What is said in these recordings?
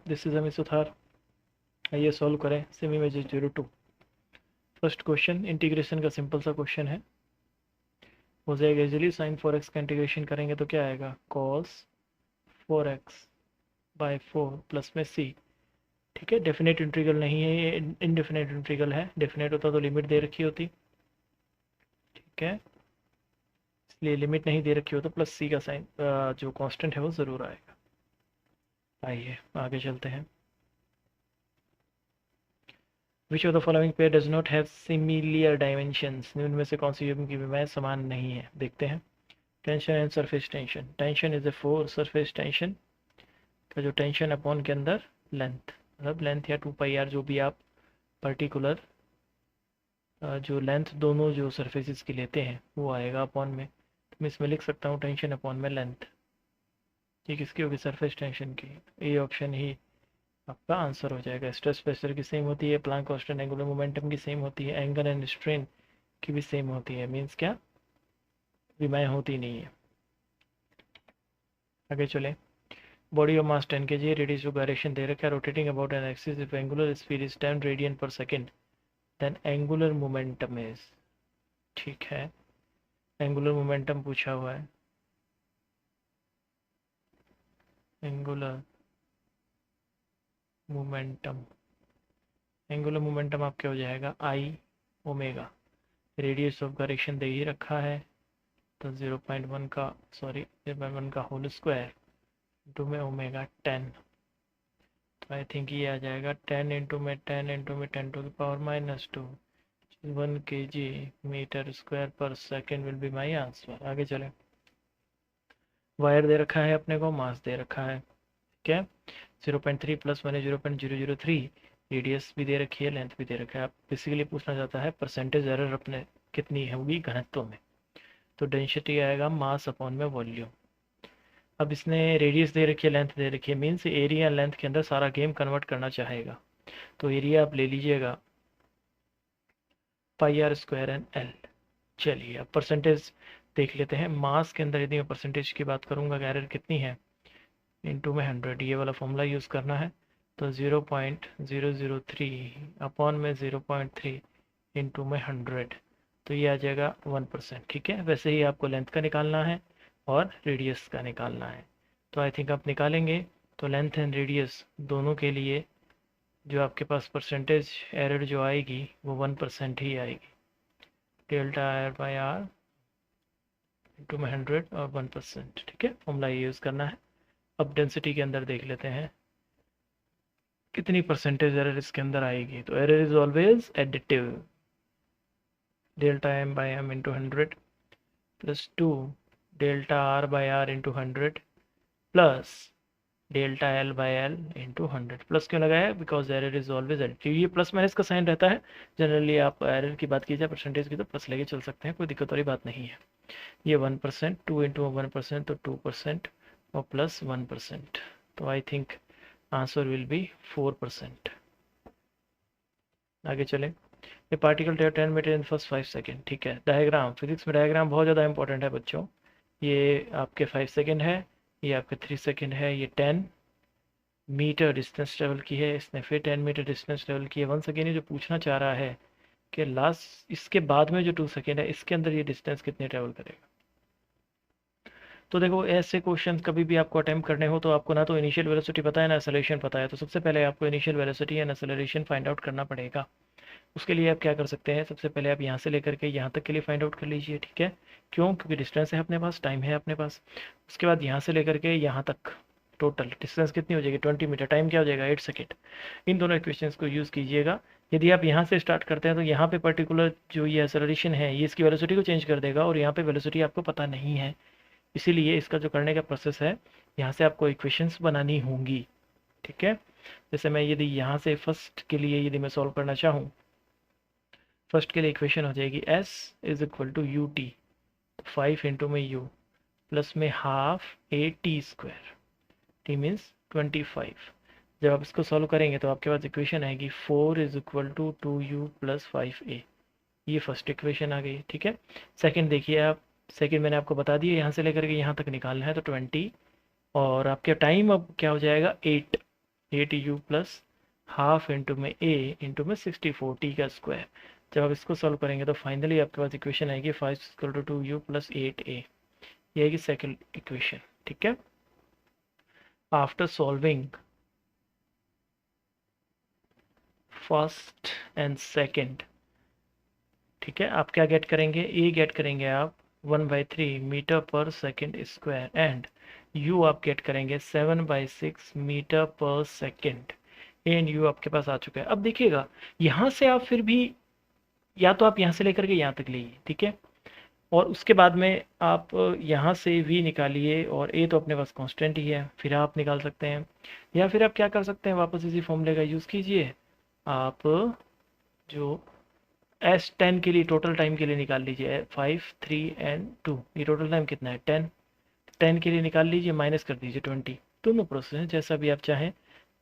This is Amit Suthar. आइए solve करें semi major 02। First question integration का सिंपल सा क्वेश्चन है, हो जाएगा इजीली। साइन 4x का इंटीग्रेशन करेंगे तो क्या आएगा, cos 4x बाय 4 प्लस में c। ठीक है, डेफिनेट इंटीग्रल नहीं है ये, इनडेफिनेट इंटीग्रल है। डेफिनेट होता तो लिमिट दे रखी होती, ठीक है, इसलिए लिमिट नहीं दे रखी हो तो प्लस c का साइन जो कांस्टेंट है वो ज़रूर आएगा। आइए आगे चलते हैं। विच of the following pair does not have similar dimensions, निम्न में से कौन सी की विमाएँ समान नहीं है। देखते हैं। Tension and surface tension. Tension is a force, surface tension का जो टेंशन अपॉन के अंदर लेंथ, मतलब लेंथ या 2πr जो भी आप पर्टिकुलर जो लेंथ दोनों जो सरफेसेस की लेते हैं वो आएगा अपॉन में। तो मैं इसमें लिख सकता हूँ टेंशन अपॉन में लेंथ। ये किसकी होगी, सरफेस टेंशन की। ए ऑप्शन ही आपका आंसर हो जाएगा। स्ट्रेस प्रेशर की सेम होती है, प्लांक कांस्टेंट एंगुलर मोमेंटम की सेम होती है, एंगल एंड स्ट्रेन की भी सेम होती है। मीन्स क्या, विमाएँ होती नहीं है। आगे चले। Body of mass 10 kg, radius of gyration दे रखा है, rotating about an axis, if angular speed is 10 radian per second then angular momentum is. ठीक है, एंगुलर मोमेंटम पूछा हुआ है। एंगुलर मोमेंटम, एंगुलर मोमेंटम आपके हो जाएगा आई ओमेगा। रेडियस ऑफ गायरेशन दे ही रखा है, तो 0.1 का 0.1 का होल स्क्वायर इंटू में ओमेगा 10। तो आई थिंक ये आ जाएगा 10 इंटू में 10 to the power -2 1 kg metre square per second will be my answer. आगे चले। वायर दे रखा है अपने को, मास दे रखा है, ठीक है। 0.3 प्लस मैंने 0.003, रेडियस भी दे रखी है, लेंथ भी दे रखा है। आप बेसिकली पूछना चाहता है परसेंटेज एरर अपने कितनी होगी घनत्व में, तो डेंसिटी आएगा मास अपॉन में वॉल्यूम। अब इसने रेडियस दे रखी है, लेंथ दे रखी है, मीन्स एरिया लेंथ के अंदर सारा गेम कन्वर्ट करना चाहेगा। तो एरिया आप ले लीजिएगा πr² एंड एल। चलिए अब परसेंटेज देख लेते हैं। मास के अंदर यदि मैं परसेंटेज की बात करूंगा, एरर कितनी है, इनटू में 100, ये वाला फॉर्मूला यूज़ करना है। तो 0.003 अपॉन में 0.3 इंटू में 100, तो ये आ जाएगा 1%। ठीक है, वैसे ही आपको लेंथ का निकालना है और रेडियस का निकालना है। तो आई थिंक आप निकालेंगे तो लेंथ एंड रेडियस दोनों के लिए जो आपके पास परसेंटेज एरर जो आएगी वो 1% ही आएगी। डेल्टा r/r इंटू में 100 और 1%। ठीक है, फॉर्मूला ये यूज़ करना है। अब डेंसिटी के अंदर देख लेते हैं कितनी परसेंटेज एरर इसके अंदर आएगी। तो error is always additive. Delta m/m into 100 plus 2 delta r/r into 100 plus delta l/l into 100। Plus क्यों लगाया, because error is always additive. ये प्लस माइनस का साइन रहता है जनरली। आप एरर की बात कीजिए परसेंटेज की तो प्लस लेके चल सकते हैं, कोई दिक्कत वाली बात नहीं है। ये 1%, 2 इंटू 1% तो 2% और प्लस 1%, तो I think answer will be 4%। आगे चले। ये particle 10 metre in first 5 second. ठीक है, डायग्राम, फिजिक्स में डायग्राम बहुत ज़्यादा इंपॉर्टेंट है बच्चों। ये आपके 5 सेकेंड है, ये आपके 3 सेकेंड है, ये 10 मीटर डिस्टेंस ट्रेवल की है, इसने फिर 10 मीटर डिस्टेंस ट्रेवल की है। वंस अगेन ये जो पूछना चाह रहा है कि लास्ट इसके बाद में जो 2 सेकेंड है इसके अंदर ये डिस्टेंस कितनी ट्रेवल करेगा। तो देखो ऐसे क्वेश्चन कभी भी आपको अटेम्प्ट करने हो तो आपको ना तो इनिशियल वेलोसिटी पता है ना एक्सेलरेशन पता है। तो सबसे पहले आपको initial velocity and acceleration find out करना पड़ेगा। उसके लिए आप क्या कर सकते हैं, सबसे पहले आप यहाँ से लेकर के यहाँ तक के लिए फाइंड आउट कर लीजिए। ठीक है, क्यों, क्योंकि डिस्टेंस है अपने पास, टाइम है अपने पास। उसके बाद यहाँ से लेकर के यहाँ तक टोटल डिस्टेंस कितनी हो जाएगी, 20 मीटर, टाइम क्या हो जाएगा 8 सेकेंड। इन दोनों इक्वेशंस को यूज़ कीजिएगा। यदि आप यहाँ से स्टार्ट करते हैं तो यहाँ पे पर्टिकुलर जो ये एक्सेलरेशन है ये इसकी वेलोसिटी को चेंज कर देगा, और यहाँ पे वेलोसिटी आपको पता नहीं है। इसीलिए इसका जो करने का प्रोसेस है, यहाँ से आपको इक्वेशंस बनानी होंगी। ठीक है, जैसे मैं यदि यहाँ से फर्स्ट के लिए यदि मैं सॉल्व करना चाहूँ, फर्स्ट के लिए इक्वेशन हो जाएगी s is equal to u t, 5 into में u प्लस में half a t square, t means 25। जब आप इसको सॉल्व करेंगे तो आपके पास इक्वेशन आएगी 4 is equal to 2u plus 5a। ये फर्स्ट इक्वेशन आ गई। ठीक है, सेकंड देखिए आप, सेकंड मैंने आपको बता दिया यहाँ से लेकर के यहाँ तक निकालना है तो 20, और आपके टाइम अब क्या हो जाएगा 8। 8u प्लस हाफ इंटू में a इंटू में 64 t का स्क्वायर। जब आप इसको सॉल्व करेंगे तो फाइनली आपके पास इक्वेशन आएगी 5 = 2u प्लस 8a। ये आएगी सेकेंड इक्वेशन। ठीक है, after solving first and second, ठीक है, आप क्या गेट करेंगे, ए गेट करेंगे आप 1/3 मीटर पर सेकेंड स्क्वायर एंड यू आप गेट करेंगे 7/6 मीटर पर सेकेंड। एंड यू आपके पास आ चुका है। अब देखिएगा यहाँ से आप फिर भी या तो आप यहाँ से लेकर के यहाँ तक लीजिए, ठीक है, और उसके बाद में आप यहाँ से v निकालिए और a तो अपने पास कांस्टेंट ही है, फिर आप निकाल सकते हैं। या फिर आप क्या कर सकते हैं, वापस इसी फॉर्मूले का यूज़ कीजिए। आप जो S10 के लिए टोटल टाइम के लिए निकाल लीजिए 5 3 एंड 2, ये टोटल टाइम कितना है 10 के लिए निकाल लीजिए, माइनस कर दीजिए 20। दोनों प्रोसेस हैं, जैसा भी आप चाहें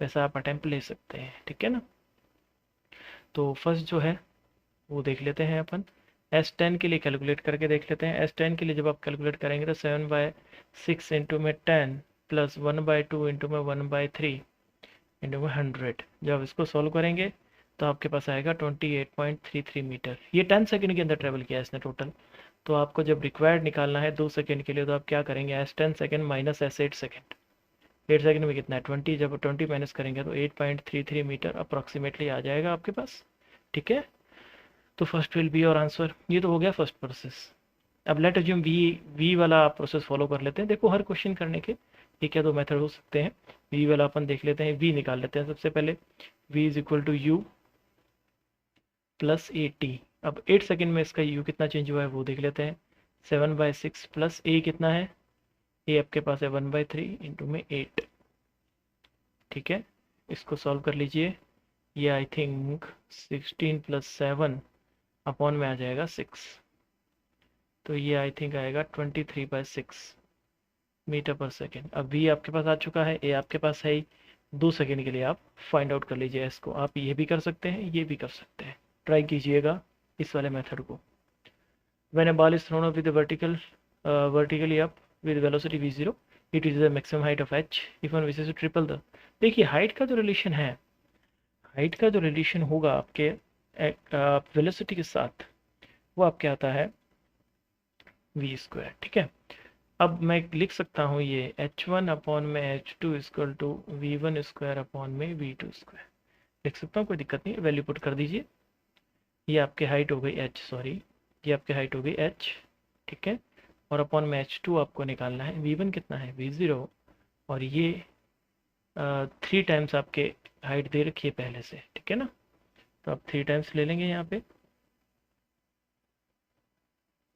वैसा आप अटेम्प्ट ले सकते हैं। ठीक है ना, तो फर्स्ट जो है वो देख लेते हैं अपन। S10 के लिए कैलकुलेट करके देख लेते हैं। S10 के लिए जब आप कैलकुलेट करेंगे तो 7/6 इंटू में 10 प्लस 1/2 इंटू में 1/3 इंटू में 100। जब आप इसको सॉल्व करेंगे तो आपके पास आएगा 28.33 मीटर। ये 10 सेकंड के अंदर ट्रेवल किया है इसने टोटल। तो आपको जब रिक्वायर्ड निकालना है 2 सेकंड के लिए तो आप क्या करेंगे, S10 second minus S8 second. 8 second में कितना है 20, जब 20 माइनस करेंगे तो 8.33 मीटर अप्रॉक्सीमेटली आ जाएगा आपके पास। ठीक है, तो फर्स्ट विल बी और आंसर। ये तो हो गया फर्स्ट प्रोसेस। अब लेट अज्यूम वी वाला प्रोसेस फॉलो कर लेते हैं। देखो हर क्वेश्चन करने के एक या दो मेथड हो सकते हैं। वी वाला अपन देख लेते हैं, वी निकाल लेते हैं सबसे पहले। v is equal to u plus 8t। अब 8 सेकंड में इसका u कितना चेंज हुआ है वो देख लेते हैं। 7/6 प्लस a कितना है, a आपके पास है 1/3 इंटू में 8। ठीक है, इसको सॉल्व कर लीजिए। ये आई थिंक 16 प्लस 7 अपॉन में आ जाएगा 6, तो ये आई थिंक आएगा 23/6 मीटर पर सेकेंड। अब v आपके पास आ चुका है, a आपके पास है ही। 2 सेकेंड के लिए आप फाइंड आउट कर लीजिए इसको। आप ये भी कर सकते हैं, ये भी कर सकते हैं, ट्राई कीजिएगा इस वाले मेथड को। When a ball is thrown up with vertically up with velocity v0 it is the maximum height of h if one wishes to triple the. देखिए हाइट का जो रिलेशन है, हाइट का जो रिलेशन होगा आपके वेलोसिटी के साथ, वो आपके आता है v²। ठीक है, अब मैं लिख सकता हूँ ये h1 अपॉन में h2 equal to v1² upon में v2²। लिख सकता हूँ, कोई दिक्कत नहीं, वैल्यू पुट कर दीजिए। ये आपकी हाइट हो गई h, सॉरी ये आपकी हाइट हो गई h। ठीक है, और अपॉन में h2 आपको निकालना है। v1 कितना है v0, और ये 3 टाइम्स आपके हाइट दे रखी है पहले से। ठीक है ना, तो आप 3 टाइम्स ले लेंगे यहाँ पे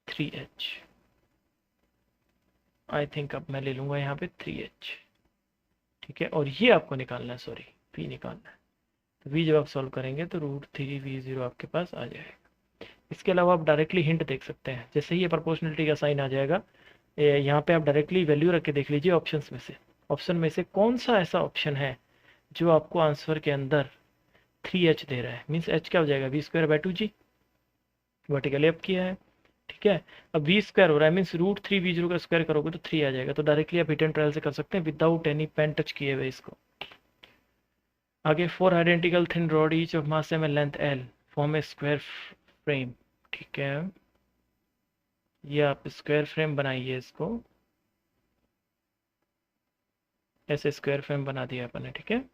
3h। आई थिंक अब मैं ले लूँगा यहाँ पे 3h। ठीक है, और ये आपको निकालना है, सॉरी v निकालना है। तो v जब आप सॉल्व करेंगे तो √3v0 आपके पास आ जाएगा। इसके अलावा आप डायरेक्टली हिंट देख सकते हैं, जैसे ही ये प्रोपोर्शनलिटी का साइन आ जाएगा यहाँ पे आप डायरेक्टली वैल्यू रख के देख लीजिए ऑप्शंस में से। ऑप्शन में से कौन सा ऐसा ऑप्शन है जो आपको आंसर के अंदर 3h दे रहा है। मीन्स h क्या हो जाएगा, v²/2g, वर्टिकली अप किया है। ठीक है, अब v² हो रहा है, मीन्स √3v0 का स्क्वायर करोगे तो 3 आ जाएगा। तो डायरेक्टली आप हिट एंड ट्रायल से कर सकते हैं विदाउट एनी पेन टच किए हुए इसको। आगे 4 identical thin rod each of mass m and length l form A square frame. ठीक है, ये आप स्क्वायर फ्रेम बनाइए इसको, ऐसे स्क्वायर फ्रेम बना दिया अपन ने। ठीक है,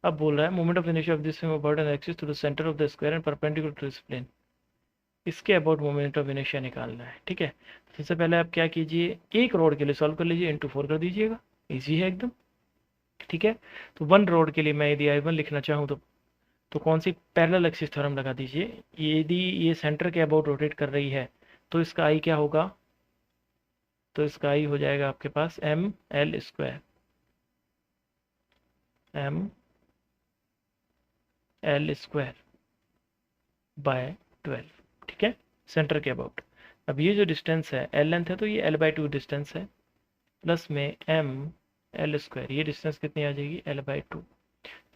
अब बोल रहा है moment of inertia of this frame about an axis to the centre of the square and perpendicular to this plane. इसके अबाउट मोमेंट ऑफ इनर्शिया निकालना है। ठीक है, सबसे पहले आप क्या कीजिए, एक रोड के लिए सॉल्व कर लीजिए, इंटू 4 कर दीजिएगा, इजी है एकदम। ठीक है, तो 1 रोड के लिए मैं यदि I1 लिखना चाहूँ तो कौन सी पैरेलल एक्सिस थ्योरम लगा दीजिए। यदि ये सेंटर के अबाउट रोटेट कर रही है तो इसका I क्या होगा, तो इसका I हो जाएगा आपके पास ml², ml² बाय 12। ठीक है, सेंटर के अबाउट। अब ये जो डिस्टेंस है l लेंथ है, तो ये l/2 डिस्टेंस है, प्लस में ml², ये डिस्टेंस कितनी आ जाएगी l/2,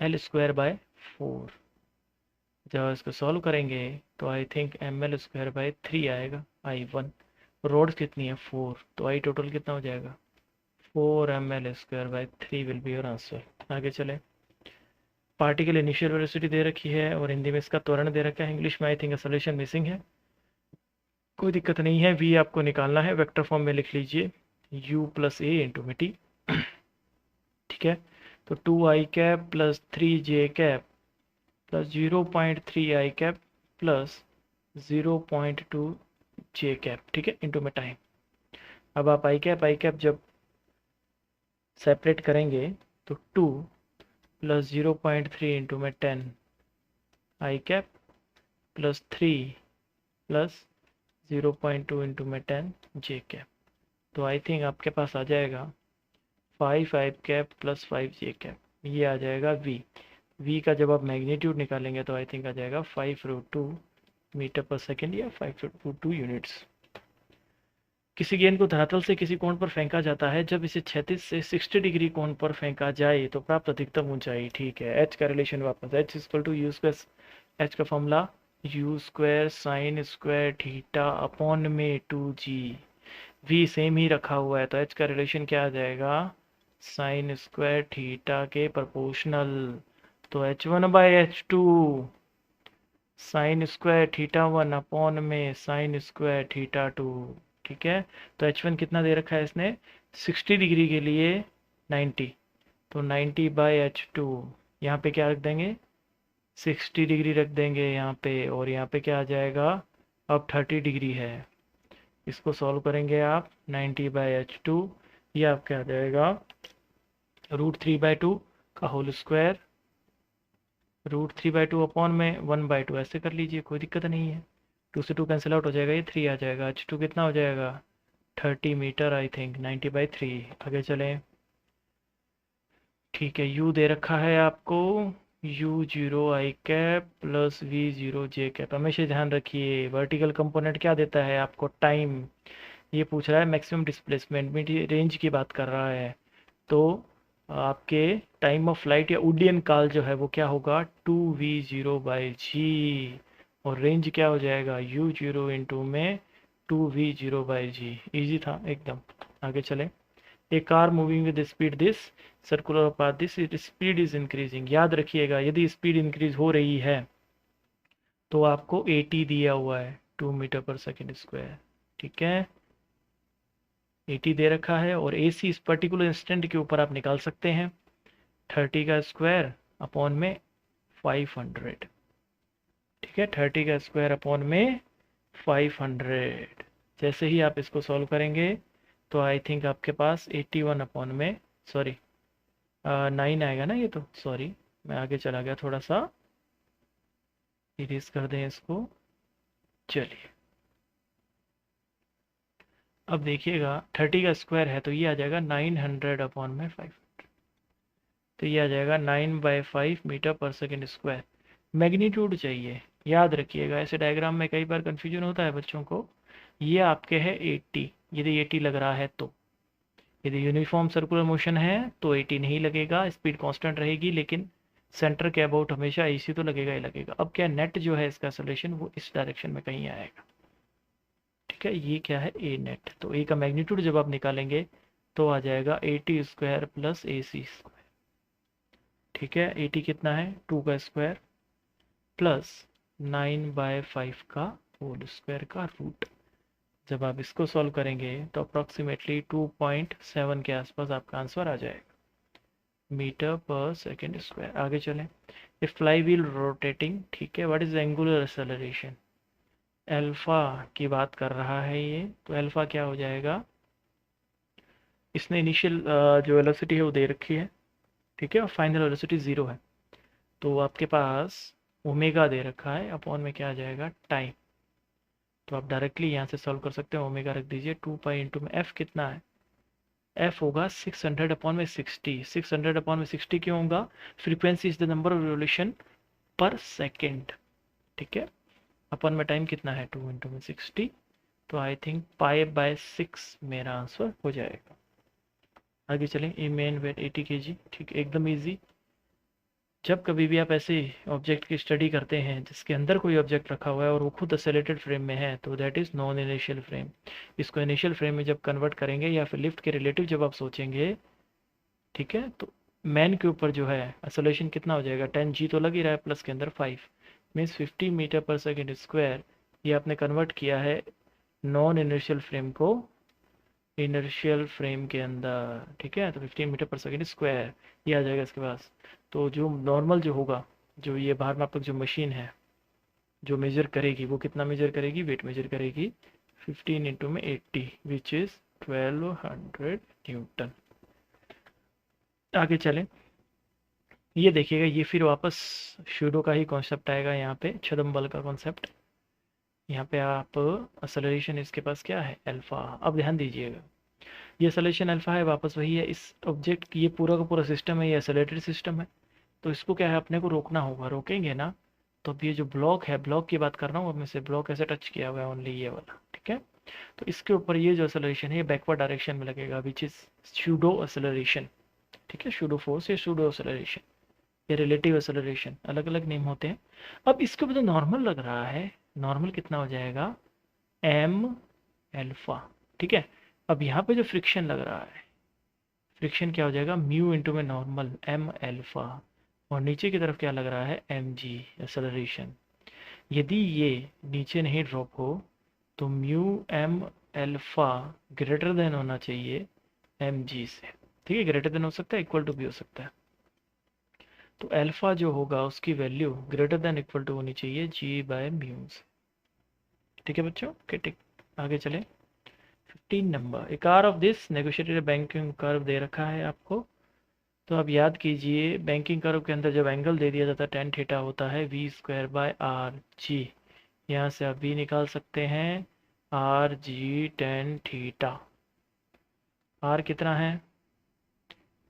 l²/4। जब इसको सॉल्व करेंगे तो आई थिंक ml²/3 आएगा I1। रोड कितनी है 4, तो I टोटल कितना हो जाएगा 4 ml²/3 will be your answer. आगे चले, पार्टिकल इनिशियल वेलोसिटी दे रखी है और हिंदी में इसका त्वरण दे रखा है, इंग्लिश में आई थिंक एक्सेलरेशन मिसिंग है। कोई दिक्कत नहीं है, v आपको निकालना है, वेक्टर फॉर्म में लिख लीजिए u प्लस ए इंटू में टी। ठीक है, तो 2 i cap plus 3j cap plus 0.3 i cap plus 0.2 j cap, ठीक है, इंटू में टाइम। अब आप i कैप जब सेपरेट करेंगे तो 2 प्लस 0.3 इंटू में 10 i cap plus 3 plus 0.2 into में 10 j कैप। तो आई थिंक आपके पास आ जाएगा 5 i cap plus 5 j cap, ये आ जाएगा v का जब आप मैग्नीट्यूड निकालेंगे तो आई थिंक आ जाएगा 5√2 मीटर पर सेकेंड या 5√2 यूनिट्स। किसी गेंद को धरातल से किसी कोण पर फेंका जाता है, जब इसे 36 से 60 डिग्री कोण पर फेंका जाए तो प्राप्त अधिकतम ऊंचाई। ठीक है, h का रिलेशन वापस, h equal to u square, h का formula u square sine square theta upon में 2g, v सेम ही रखा हुआ है तो h का रिलेशन क्या आ जाएगा, साइन स्क्वायर थीटा के प्रोपोर्शनल। तो h1/h2 sign square theta 1 upon में साइन स्क्वायर थीटा 2। ठीक है, तो h1 कितना दे रखा है इसने, 60 डिग्री के लिए 90, तो 90/h2, यहाँ पे क्या रख देंगे, 60 डिग्री रख देंगे यहाँ पे, और यहाँ पे क्या आ जाएगा, अब 30 डिग्री है। इसको सॉल्व करेंगे आप, 90/h2 ये आपका आ जाएगा √3/2 का होल स्क्वायर, √3/2 अपॉन में 1/2, ऐसे कर लीजिए, कोई दिक्कत नहीं है। 2 से 2 कैंसिल आउट हो जाएगा, ये 3 आ जाएगा, h2 कितना हो जाएगा 30 मीटर आई थिंक, 90/3। आगे चलें, ठीक है, u दे रखा है आपको u0 i cap plus v0 j cap. हमेशा ध्यान रखिए वर्टिकल कंपोनेंट क्या देता है आपको, टाइम। ये पूछ रहा है मैक्सिमम डिस्प्लेसमेंट, मिड रेंज की बात कर रहा है, तो आपके टाइम ऑफ फ्लाइट या उड्डयन काल जो है वो क्या होगा 2v0/g, और रेंज क्या हो जाएगा u0 इंटू में 2v0/g। इजी था एकदम। आगे चलें, a car moving with speed this circular path this speed is increasing. याद रखिएगा यदि स्पीड इंक्रीज हो रही है तो आपको 80 दिया हुआ है 2 मीटर पर सेकेंड स्क्वायर। ठीक है, 80 दे रखा है, और ए सी इस पर्टिकुलर इंस्टेंट के ऊपर आप निकाल सकते हैं 30 का स्क्वायर अपॉन में 500। ठीक है, 30 का स्क्वायर अपॉन में 500। जैसे ही आप इसको सॉल्व करेंगे तो आई थिंक आपके पास 81 अपॉन में, सॉरी 9 आएगा ना ये, तो सॉरी मैं आगे चला गया थोड़ा सा, इरेज कर दें इसको। चलिए अब देखिएगा 30 का स्क्वायर है तो ये आ जाएगा 900 अपॉन में 500, तो ये आ जाएगा 9/5 मीटर पर सेकेंड स्क्वायर। मैग्नीट्यूड चाहिए, याद रखिएगा ऐसे डायग्राम में कई बार कन्फ्यूजन होता है बच्चों को। ये आपके है 80, यदि 80 लग रहा है तो, यदि यूनिफॉर्म सर्कुलर मोशन है तो 80 नहीं लगेगा, स्पीड कांस्टेंट रहेगी, लेकिन सेंटर के अबाउट हमेशा इसी तो लगेगा ही लगेगा। अब क्या नेट जो है इसका सोल्यूशन वो इस डायरेक्शन में कहीं आएगा। ठीक है, ये क्या है ए नेट, तो ए का मैग्नीट्यूड जब आप निकालेंगे तो आ जाएगा 80 स्क्वायर प्लस AC स्क्वायर। ठीक है, 80 कितना है 2 का स्क्वायर प्लस 9/5 का होल स्क्वायर का रूट। जब आप इसको सॉल्व करेंगे तो अप्रॉक्सीमेटली 2.7 के आसपास आपका आंसर आ जाएगा मीटर पर सेकेंड स्क्वायर। आगे चलें, ए फ्लाई व्हील रोटेटिंग, ठीक है, what is angular acceleration, alpha की बात कर रहा है ये, तो अल्फा क्या हो जाएगा, इसने इनिशियल जो वेलोसिटी है वो दे रखी है, ठीक है, और फाइनल वेलोसिटी 0 है, तो आपके पास ओमेगा दे रखा है, अपॉन में क्या आ जाएगा टाइम। तो आप डायरेक्टली यहाँ से सॉल्व कर सकते हैं, ओमेगा रख दीजिए 2 इंटू में एफ कितना है, एफ होगा 600 अपॉन में 60। 600 अपॉन में 60 क्यों होगा, frequency is the number of revolution per second. ठीक है, अपन में टाइम कितना है 2 इंटू में 60, तो आई थिंक π/6 मेरा आंसर हो जाएगा। आगे चलें, ए मेन वेट 80 kg, ठीक, एकदम इजी। जब कभी भी आप ऐसे ऑब्जेक्ट की स्टडी करते हैं जिसके अंदर कोई ऑब्जेक्ट रखा हुआ है और वो खुद एक्सेलरेटेड फ्रेम में है तो that is non initial frame. इसको इनिशियल फ्रेम में जब कन्वर्ट करेंगे या फिर लिफ्ट के रिलेटिव जब आप सोचेंगे, ठीक है, तो मैन के ऊपर जो है एक्सेलरेशन कितना हो जाएगा, 10g तो लग ही रहा है, प्लस के अंदर 5 मीन्स 50 मीटर पर सेकेंड स्क्वायर। ये आपने कन्वर्ट किया है नॉन इनर्शियल फ्रेम को इनर्शियल फ्रेम के अंदर, ठीक है। तो 15 मीटर पर सेकेंड स्क्वायर ये आ जाएगा इसके पास। तो जो नॉर्मल जो होगा, जो ये बाहर मापक जो मशीन है जो मेजर करेगी, वो कितना मेजर करेगी, वेट मेजर करेगी 15 इंटू में 80 विच इज़ 1200 न्यूटन। आगे चलें, ये देखिएगा, ये फिर वापस शूडो का ही कॉन्सेप्ट आएगा यहाँ पे, छदम बल का कॉन्सेप्ट। यहाँ पे आप एक्सेलरेशन इसके पास क्या है, अल्फा। अब ध्यान दीजिएगा, ये एक्सेलरेशन अल्फा है, वापस वही है। इस ऑब्जेक्ट की ये पूरा का पूरा सिस्टम है, ये एक्सेलरेटेड सिस्टम है। तो इसको क्या है, अपने को रोकना होगा। रोकेंगे ना तो अब ये जो ब्लॉक है, ब्लॉक की बात कर रहा हूँ अब मैं से, ब्लॉक ऐसे टच किया हुआ है ओनली ये वाला, ठीक है। तो इसके ऊपर ये जो एक्सेलरेशन है ये बैकवर्ड डायरेक्शन में लगेगा विच इज सूडो एक्सेलरेशन, ठीक है। सूडो फोर्स या सूडो एक्सेलरेशन या रिलेटिव एक्सेलरेशन, अलग अलग नेम होते हैं। अब इसके ऊपर जो नॉर्मल लग रहा है, नॉर्मल कितना हो जाएगा, एम एल्फा, ठीक है। अब यहाँ पे जो फ्रिक्शन लग रहा है, फ्रिक्शन क्या हो जाएगा, म्यू इंटू में नॉर्मल एम एल्फा, और नीचे की तरफ क्या लग रहा है, एम जी एक्सेलरेशन। यदि ये नीचे नहीं ड्रॉप हो तो mu m alpha greater than होना चाहिए एम जी से, ठीक है। ग्रेटर देन हो सकता है, इक्वल टू भी हो सकता है। तो एल्फा जो होगा उसकी value greater than equal to होनी चाहिए जी बाय म्यू से, ठीक है बच्चों। ओके ठीक, आगे चले। 15 number, a car of this negotiated banking curve दे रखा है आपको। तो आप याद कीजिए, बैंकिंग कर्व के अंदर जब एंगल दे दिया जाता है टेन थीटा होता है v square by r g. यहाँ से आप वी निकाल सकते हैं, r g tan theta. R कितना है,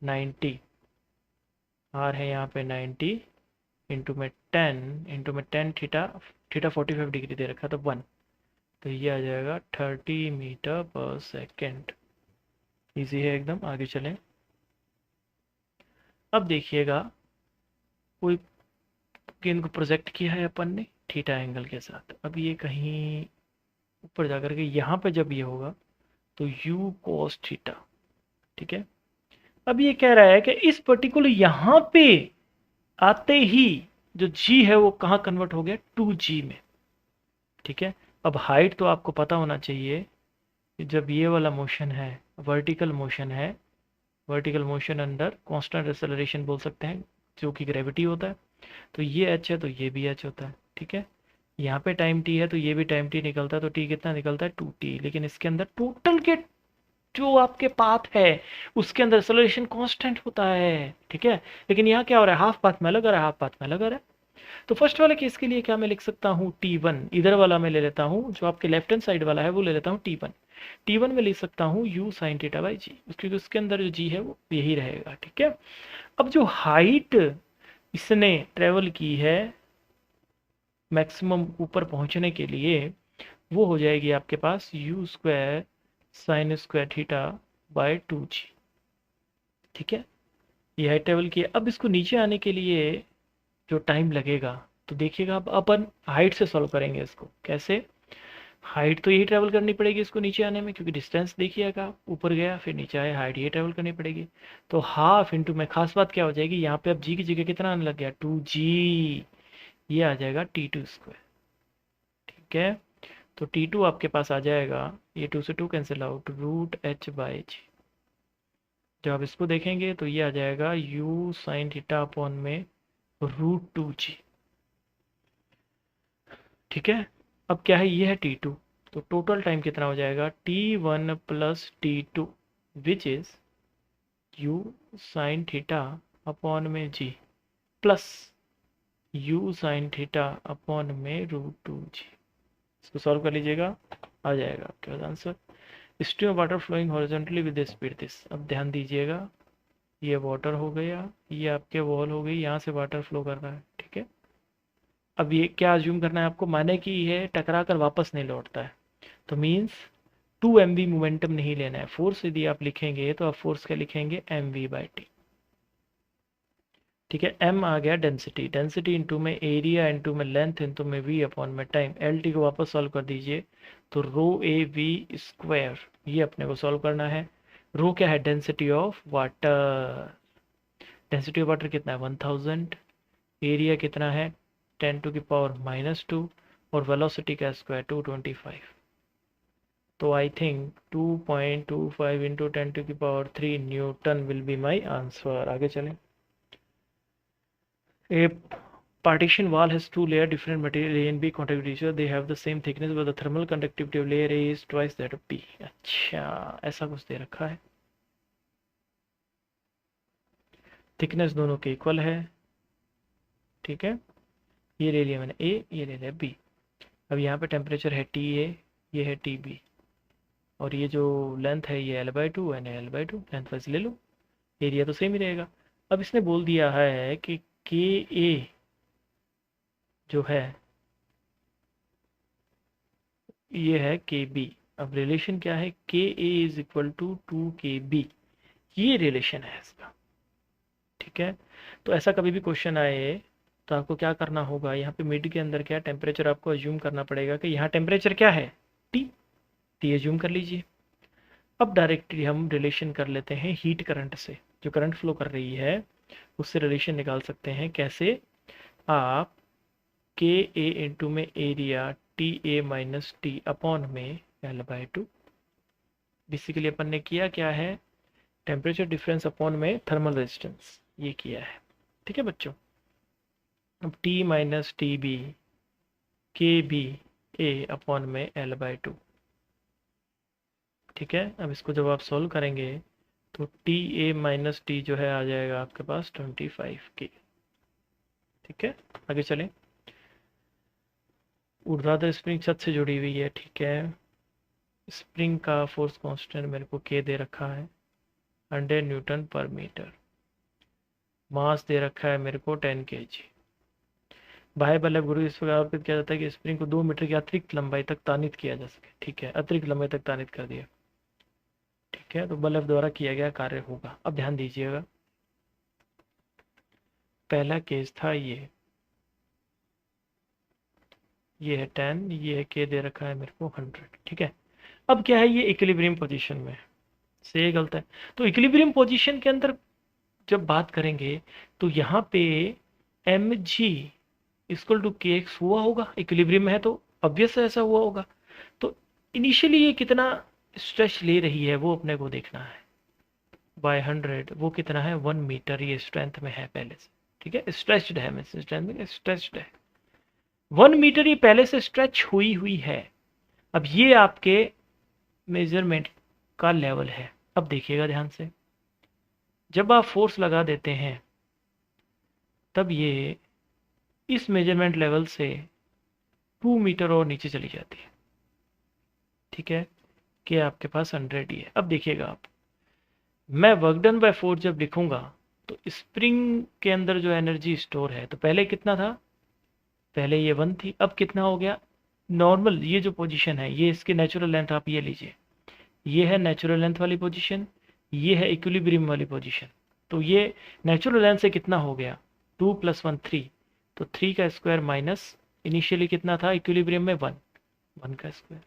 90। आर है यहाँ पे 90 इंटू में 10 थीटा, थीटा 45 डिग्री दे रखा तो 1, तो ये आ जाएगा 30 मीटर पर सेकेंड। इजी है एकदम। आगे चलें, अब देखिएगा, कोई गेंद को प्रोजेक्ट किया है अपन ने थीटा एंगल के साथ। अब ये कहीं ऊपर जाकर के यहाँ पे जब ये होगा तो u cos थीटा, ठीक है। अब ये कह रहा है कि इस पर्टिकुलर यहाँ पे आते ही जो g है वो कहाँ कन्वर्ट हो गया, 2g में, ठीक है। अब हाइट तो आपको पता होना चाहिए कि जब ये वाला मोशन है वर्टिकल मोशन है, vertical motion under constant acceleration बोल सकते हैं, जो कि ग्रेविटी होता है। तो ये h है तो ये भी h होता है, ठीक है। यहाँ पे टाइम t है तो ये भी टाइम t निकलता है, तो t कितना निकलता है, 2t। लेकिन इसके अंदर टोटल के जो आपके पाथ है उसके अंदर एक्सेलरेशन कांस्टेंट होता है, ठीक है। लेकिन यहाँ क्या हो रहा है, हाफ पाथ में अलग आ रहा है, हाफ पाथ में अलग आ रहा है। तो फर्स्ट वाले केस के लिए क्या मैं लिख सकता हूँ, t1 इधर वाला मैं ले लेता हूँ, जो आपके लेफ्ट हैंड साइड वाला है वो ले लेता हूँ t1। t1 में लिख सकता हूँ u sin थीटा बाई जी, क्योंकि उसके अंदर जो g है वो यही रहेगा, ठीक है। अब जो हाइट इसने ट्रेवल की है मैक्सिमम ऊपर पहुंचने के लिए, वो हो जाएगी आपके पास u square sine square theta by 2g, ठीक है। ये हाइट ट्रेवल की है। अब इसको नीचे आने के लिए जो टाइम लगेगा, तो देखिएगा अब अपन हाइट से सॉल्व करेंगे इसको। कैसे, हाइट तो यही ट्रेवल करनी पड़ेगी इसको नीचे आने में, क्योंकि डिस्टेंस देखिएगा ऊपर गया फिर नीचे आया, हाइट ये ट्रेवल करनी पड़ेगी। तो हाफ इंटू में खास बात क्या हो जाएगी, यहाँ पे अब जी की जगह कितना आने लग गया, 2g, ये आ जाएगा t2 स्क्वायर, ठीक है। तो t2 आपके पास आ जाएगा, ये 2 से 2 cancel out, root H by G. जब आप इसको देखेंगे तो ये आ जाएगा u साइन थीटा अपॉन में √2g, ठीक है। अब क्या है, ये है t2, तो टोटल टाइम कितना हो जाएगा, t1 plus t2 which is u sine theta upon में g plus u sine theta upon में √2g। इसको सॉल्व कर लीजिएगा, आ जाएगा आपके पास answer. Stream of water flowing horizontally with speed this. अब ध्यान दीजिएगा, ये वाटर हो गया, ये आपके वॉल हो गई, यहाँ से वाटर फ्लो कर रहा है, ठीक है। अब ये क्या अज्यूम करना है आपको, माने कि ये टकरा कर वापस नहीं लौटता है, तो मीन्स 2 mv मोमेंटम नहीं लेना है। फोर्स यदि आप लिखेंगे तो आप फोर्स क्या लिखेंगे, mv/t, ठीक है। m आ गया डेंसिटी, डेंसिटी इंटू में एरिया इंटू में लेंथ इंटू में v अपॉन में टाइम। lt को वापस सॉल्व कर दीजिए तो ρ(a)v², ये अपने को सॉल्व करना है। रो क्या है, density of water, density of water कितना है 1000, एरिया कितना है 10⁻⁻2 और वेलोसिटी का स्क्वायर 225। तो I think 2.25 into 10⁻³ Newton will be my answer. आगे चलें। ए partition wall has two layer different material A and B contact with each other, they have the same thickness but the thermal conductivity of layer A is twice that of B। अच्छा, ऐसा कुछ दे रखा है, thickness दोनों के equal है, ठीक है। ये ले लिया मैंने A, ये ले लिया B। अब यहाँ पे टेम्परेचर है TA, ये है TB, और ये जो लेंथ है ये L/2 and L/2, length wise ले लो, एरिया तो सेम ही रहेगा। अब इसने बोल दिया है कि KA जो है ये है KB। अब रिलेशन क्या है, KA is equal to 2KB, ये रिलेशन है इसका, ठीक है। तो ऐसा कभी भी क्वेश्चन आए तो आपको क्या करना होगा, यहाँ पे मिड के अंदर क्या टेम्परेचर आपको अज्यूम करना पड़ेगा कि यहाँ टेम्परेचर क्या है T, T अज्यूम कर लीजिए। अब डायरेक्टली हम रिलेशन कर लेते हैं हीट करंट से, जो करंट फ्लो कर रही है उससे रिलेशन निकाल सकते हैं। कैसे, आप KA इंटू में area TA minus T upon में L/2, बेसिकली अपन ने किया क्या है, टेम्परेचर डिफरेंस अपॉन में थर्मल रेजिस्टेंस, ये किया है, ठीक है बच्चों। अब T minus TB KBA upon में L/2, ठीक है। अब इसको जब आप सॉल्व करेंगे तो TA माइनस T जो है आ जाएगा आपके पास 25K, ठीक है। आगे चलें। ऊर्ध्वाधर स्प्रिंग छत से जुड़ी हुई है, ठीक है। स्प्रिंग का फोर्स कांस्टेंट मेरे को K दे रखा है 100 न्यूटन पर मीटर, मास दे रखा है मेरे को 10 kg। बाह्य बल गुरु इस प्रकार अर्पित किया जाता है कि स्प्रिंग को 2 मीटर की अतिरिक्त लंबाई तक तानित किया जा सके, ठीक है। अतिरिक्त लंबाई तक तानित कर दिया, ठीक है। तो बल द्वारा किया गया कार्य होगा। अब ध्यान दीजिएगा, पहला केस था ये है 10, ये है K दे रखा है मेरे को 100, ठीक है। अब क्या है, ये इक्विलिब्रियम पोजीशन में, सही गलत है। तो इक्विलिब्रियम पोजीशन के अंदर जब बात करेंगे तो यहाँ पे mg इक्वल टू kx हुआ होगा, इक्विलिब्रियम में है तो ऑब्वियस ऐसा हुआ होगा। तो इनिशियली ये कितना स्ट्रेच ले रही है वो अपने को देखना है, बाय 100 वो कितना है 1 मीटर, ये स्ट्रेंथ में है पहले से, ठीक है। स्ट्रेच्ड है, मैं स्ट्रेंथ में स्ट्रेच्ड है 1 मीटर, ये पहले से स्ट्रेच हुई है। अब ये आपके मेजरमेंट का लेवल है। अब देखिएगा ध्यान से, जब आप फोर्स लगा देते हैं तब ये इस मेजरमेंट लेवल से 2 मीटर और नीचे चली जाती है, ठीक है, कि आपके पास 100 ही है। अब देखिएगा आप, मैं वर्क डन बाय फोर्स जब लिखूंगा तो स्प्रिंग के अंदर जो एनर्जी स्टोर है, तो पहले कितना था, पहले ये 1 थी, अब कितना हो गया नॉर्मल। ये जो पोजीशन है ये इसकी नेचुरल लेंथ आप ये लीजिए, ये है नेचुरल लेंथ वाली पोजीशन, ये है इक्विलिब्रियम वाली पोजीशन। तो ये नेचुरल लेंथ से कितना हो गया 2 + 1 3, तो 3 का स्क्वायर माइनस इनिशियली कितना था इक्विलिब्रियम में 1 का स्क्वायर,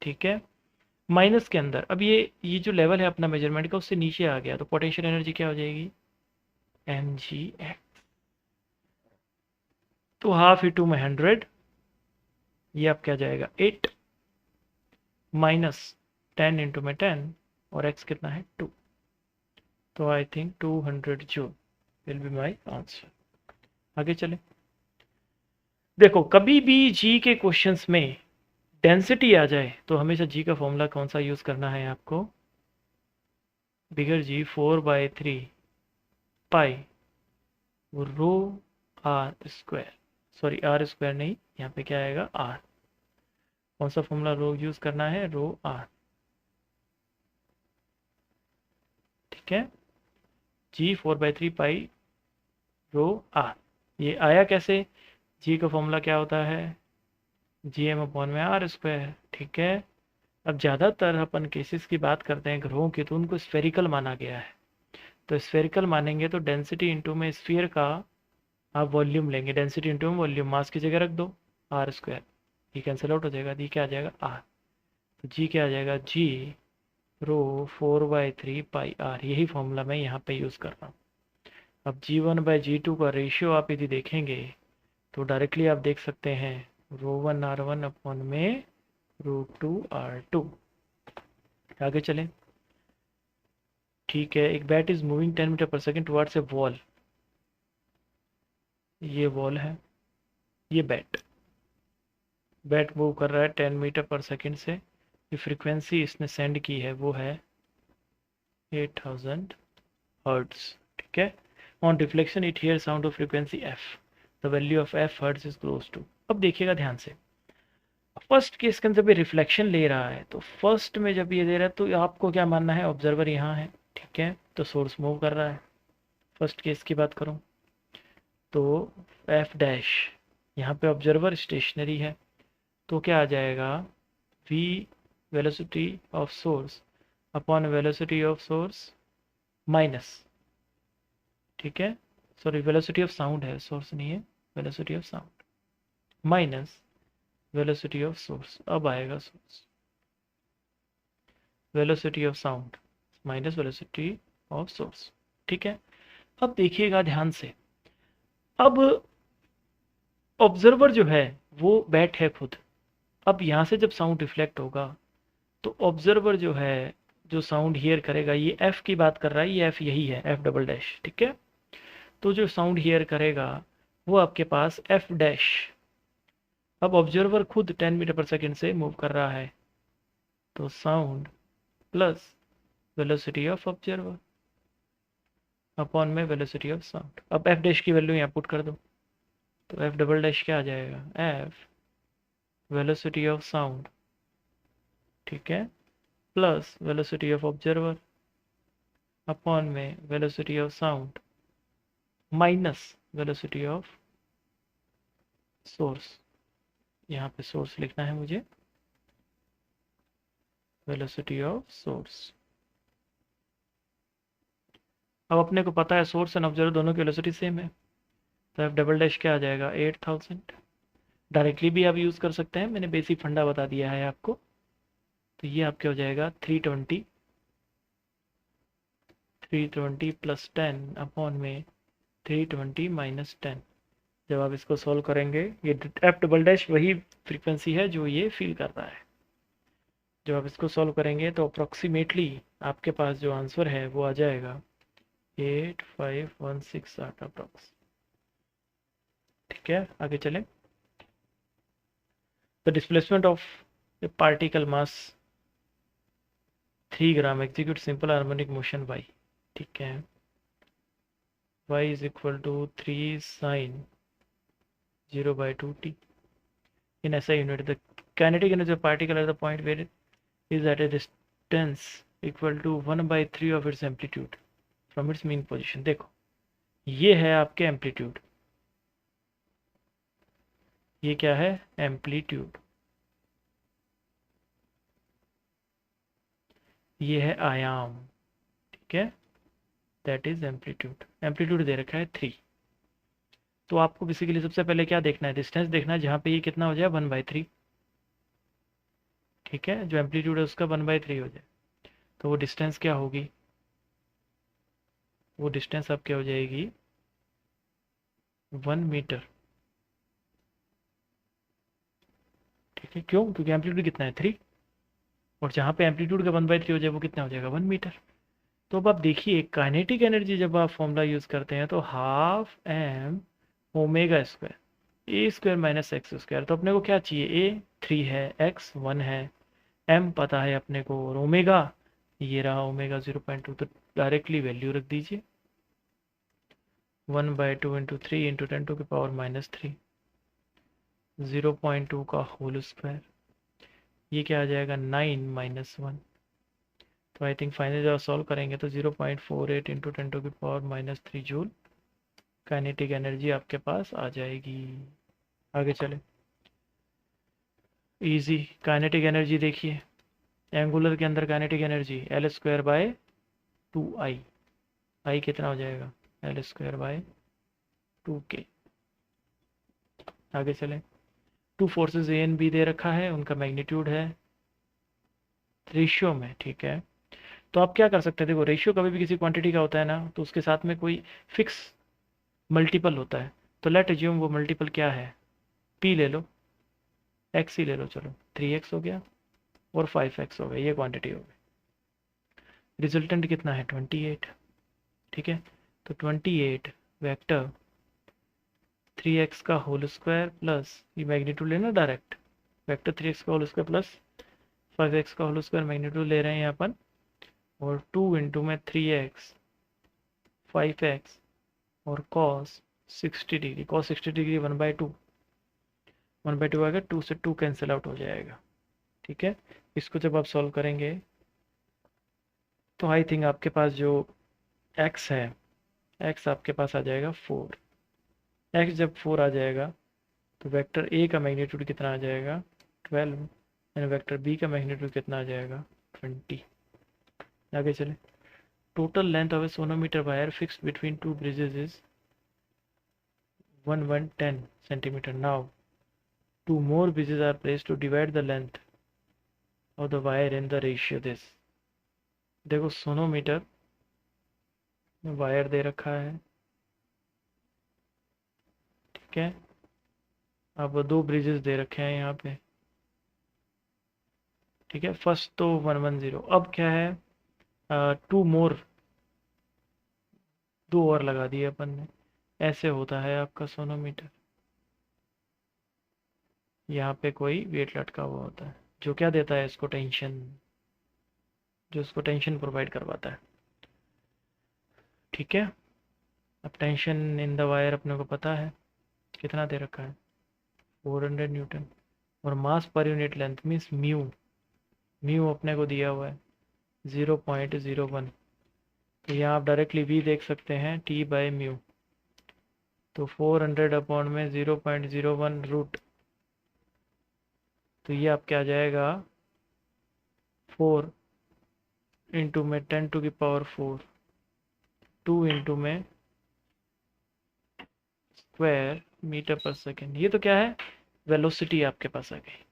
ठीक है। माइनस के अंदर अब ये जो लेवल है अपना मेजरमेंट का उससे नीचे आ गया, तो पोटेंशियल एनर्जी क्या हो जाएगी mgx। तो हाफ इंटू में 100, ये आप क्या जाएगा 8 माइनस 10 इंटू में 10 और x कितना है 2, तो I think 200 joule will be my answer. आगे चले। देखो कभी भी g के क्वेश्चंस में डेंसिटी आ जाए तो हमेशा g का फॉर्मूला कौन सा यूज करना है आपको, बिगर G 4/3 पाई रो r square, sorry r square नहीं, यहाँ पे क्या आएगा r, कौन सा फॉर्मूला रो यूज करना है रो r, ठीक है। G 4/3 पाई रो r, ये आया कैसे, g का फॉर्मूला क्या होता है Gm/r², ठीक है। अब ज़्यादातर अपन केसेस की बात करते हैं ग्रहों की, तो उनको स्फेरिकल माना गया है, तो स्फेरिकल मानेंगे तो डेंसिटी इंटू में स्फीयर का आप वॉल्यूम लेंगे, डेंसिटी इंटू में वॉल्यूम, मास की जगह रख दो r², ये कैंसिल आउट हो जाएगा, ये क्या आ जाएगा r, तो g क्या आ जाएगा g रो 4/3 पाई r, यही फॉर्मूला मैं यहाँ पे यूज़ कर रहा हूँ। अब G1/G2 का रेशियो आप यदि देखेंगे तो डायरेक्टली आप देख सकते हैं ρ1r1 अपॉन में ρ2r2। आगे चलें। ठीक है, एक बैट इज मूविंग 10 मीटर पर सेकेंड टुवर्ड्स ए वॉल। ये वॉल है, ये बैट मूव कर रहा है 10 मीटर पर सेकेंड से। ये फ्रीक्वेंसी इसने सेंड की है वो है 8000 हर्ट्ज। ठीक है। On reflection it hear sound of frequency f, the value of f hertz is close to. अब देखिएगा ध्यान से, फर्स्ट केस के अंदर जब ये रिफ्लेक्शन ले रहा है तो फर्स्ट में जब ये दे रहा है तो आपको क्या मानना है, ऑब्जर्वर यहाँ है। ठीक है, तो सोर्स मूव कर रहा है। फर्स्ट केस की बात करूँ तो एफ डैश, यहाँ पे ऑब्जर्वर स्टेशनरी है, तो क्या आ जाएगा, v velocity of source upon velocity of source minus, ठीक है, सॉरी वेलोसिटी ऑफ साउंड है, सोर्स नहीं है, velocity of sound minus velocity of source. अब आएगा source velocity of sound minus velocity of source. ठीक है। अब देखिएगा ध्यान से, अब ऑब्जर्वर जो है वो बैट है खुद। अब यहाँ से जब साउंड रिफ्लेक्ट होगा तो ऑब्जर्वर जो है, जो साउंड हियर करेगा, ये एफ की बात कर रहा है, ये एफ यही है, एफ डबल डैश। ठीक है, तो जो साउंड हियर करेगा वो आपके पास एफ डैश। अब ऑब्जर्वर खुद 10 मीटर पर सेकेंड से मूव कर रहा है, तो sound plus velocity of observer upon में वेलोसिटी ऑफ साउंड। अब एफ डैश की वैल्यू यहाँ पुट कर दो, तो एफ डबल डैश क्या आ जाएगा, एफ वेलोसिटी ऑफ साउंड, ठीक है, plus velocity of observer upon में velocity of sound minus velocity of source. यहाँ पे सोर्स लिखना है मुझे, वेलोसिटी ऑफ सोर्स। अब अपने को पता है सोर्स एंड ऑब्जर्वर दोनों की वेलोसिटी सेम है, तो एफ डबल डैश क्या आ जाएगा, 8000। डायरेक्टली भी आप यूज़ कर सकते हैं, मैंने बेसिक फंडा बता दिया है आपको। तो ये आपके हो जाएगा 320 प्लस 10 अपॉन में 320 माइनस 10। जब आप इसको सॉल्व करेंगे, ये एफ डबल डैश वही फ्रीक्वेंसी है जो ये फील कर रहा है। जब आप इसको सॉल्व करेंगे तो अप्रॉक्सीमेटली आपके पास जो आंसर है वो आ जाएगा 8516 अप्रॉक्स। ठीक है, आगे चलें। The displacement of a particle mass 3 gram execute simple harmonic motion y। ठीक है, y is equal to 3 sine 0/2t in SI unit. The kinetic energy of particle at the point where it is at a distance equal to 1/3 of its amplitude from its mean position. देखो, ये है आपके amplitude, ये क्या है, amplitude, ये है आयाम। ठीक है, दैट इज एम्पलीट्यूड। एम्पलीट्यूड दे रखा है 3। तो आपको बेसिकली सबसे पहले क्या देखना है, डिस्टेंस देखना है, जहाँ पे ये कितना हो जाए 1/3। ठीक है, जो एम्पलीट्यूड है उसका 1/3 हो जाए, तो वो डिस्टेंस क्या होगी, वो डिस्टेंस अब क्या हो जाएगी, 1 मीटर। ठीक है, क्यों, क्योंकि एम्पलीट्यूड कितना है 3, और जहाँ पे एम्पलीट्यूड का 1/3 हो जाए वो कितना हो जाएगा 1 मीटर। तो अब आप देखिए, काइनेटिक एनर्जी जब आप फॉर्मूला यूज़ करते हैं तो हाफ एम ओमेगा स्क्वायर ए स्क्वायर माइनस एक्स स्क्वायर। तो अपने को क्या चाहिए, ए 3 है, एक्स 1 है, एम पता है अपने को, और ओमेगा ये रहा, ओमेगा 0.2। तो डायरेक्टली वैल्यू रख दीजिए, 1/2 इंटू 3 इंटू 10⁻³ 0.2 का होल स्क्वायर, ये क्या आ जाएगा 9 - 1। तो आई थिंक फाइनली जब सॉल्व करेंगे तो 0.48 इंटू 10⁻³ जूल काइनेटिक एनर्जी आपके पास आ जाएगी। आगे चले, इजी काइनेटिक एनर्जी देखिए, एंगुलर के अंदर काइनेटिक एनर्जी L²/2I, आई कितना हो जाएगा L²/2K। आगे चलें, 2 फोर्सेस ए एंड बी दे रखा है, उनका मैग्नीट्यूड है रेशियो में। ठीक है, तो आप क्या कर सकते हैं, देखो रेशियो कभी भी किसी क्वांटिटी का होता है ना, तो उसके साथ में कोई फिक्स मल्टीपल होता है। तो लेट एज्यूम वो मल्टीपल क्या है, p ले लो, x ही ले लो, चलो 3x हो गया और 5x हो गया, ये क्वांटिटी हो गई। रिजल्टेंट कितना है 28, ठीक है। तो 28 वेक्टर 3x का होल स्क्वायर प्लस, ये मैग्नीट्यूड लेना डायरेक्ट, वेक्टर 3x का होल स्क्वायर प्लस 5x का होल स्क्वायर, मैग्नीट्यूड ले रहे हैं यहाँ पर, और 2 इंटू में 3x 5x और cos 60 डिग्री, cos 60 डिग्री 1/2, 1/2 आएगा, 2 से 2 कैंसिल आउट हो जाएगा, ठीक है। इसको जब आप सॉल्व करेंगे तो आई थिंक आपके पास जो x है, x आपके पास आ जाएगा 4। x जब 4 आ जाएगा तो वेक्टर a का मैग्नीट्यूड कितना आ जाएगा 12, एंड वेक्टर b का मैग्नीट्यूड कितना आ जाएगा 20। आगे चले, total length of A sonometer wire fixed between two bridges is 110 centimeter. Now, two more bridges are placed to divide the length of the wire in the ratio this. देखो sonometer में wire दे रखा है, ठीक है। अब 2 bridges दे रखे हैं यहाँ पे, ठीक है। फर्स्ट तो 110, अब क्या है 2 मोर, 2 और लगा दिए अपन ने। ऐसे होता है आपका सोनोमीटर, यहाँ पे कोई वेट लटका हुआ होता है जो क्या देता है इसको टेंशन, जो इसको टेंशन प्रोवाइड करवाता है, ठीक है। अब टेंशन इन द वायर अपने को पता है कितना दे रखा है 400 न्यूटन, और mass per unit length means mu, mu अपने को दिया हुआ है 0.01। तो यहाँ आप डायरेक्टली v देख सकते हैं T/μ, तो 400 अपॉन में 0.01 रूट, तो ये आपके आ जाएगा 4 इंटू में 10⁴, 2 इंटू में स्क्वायर मीटर पर सेकेंड। ये तो क्या है, वेलोसिटी आपके पास आ गई,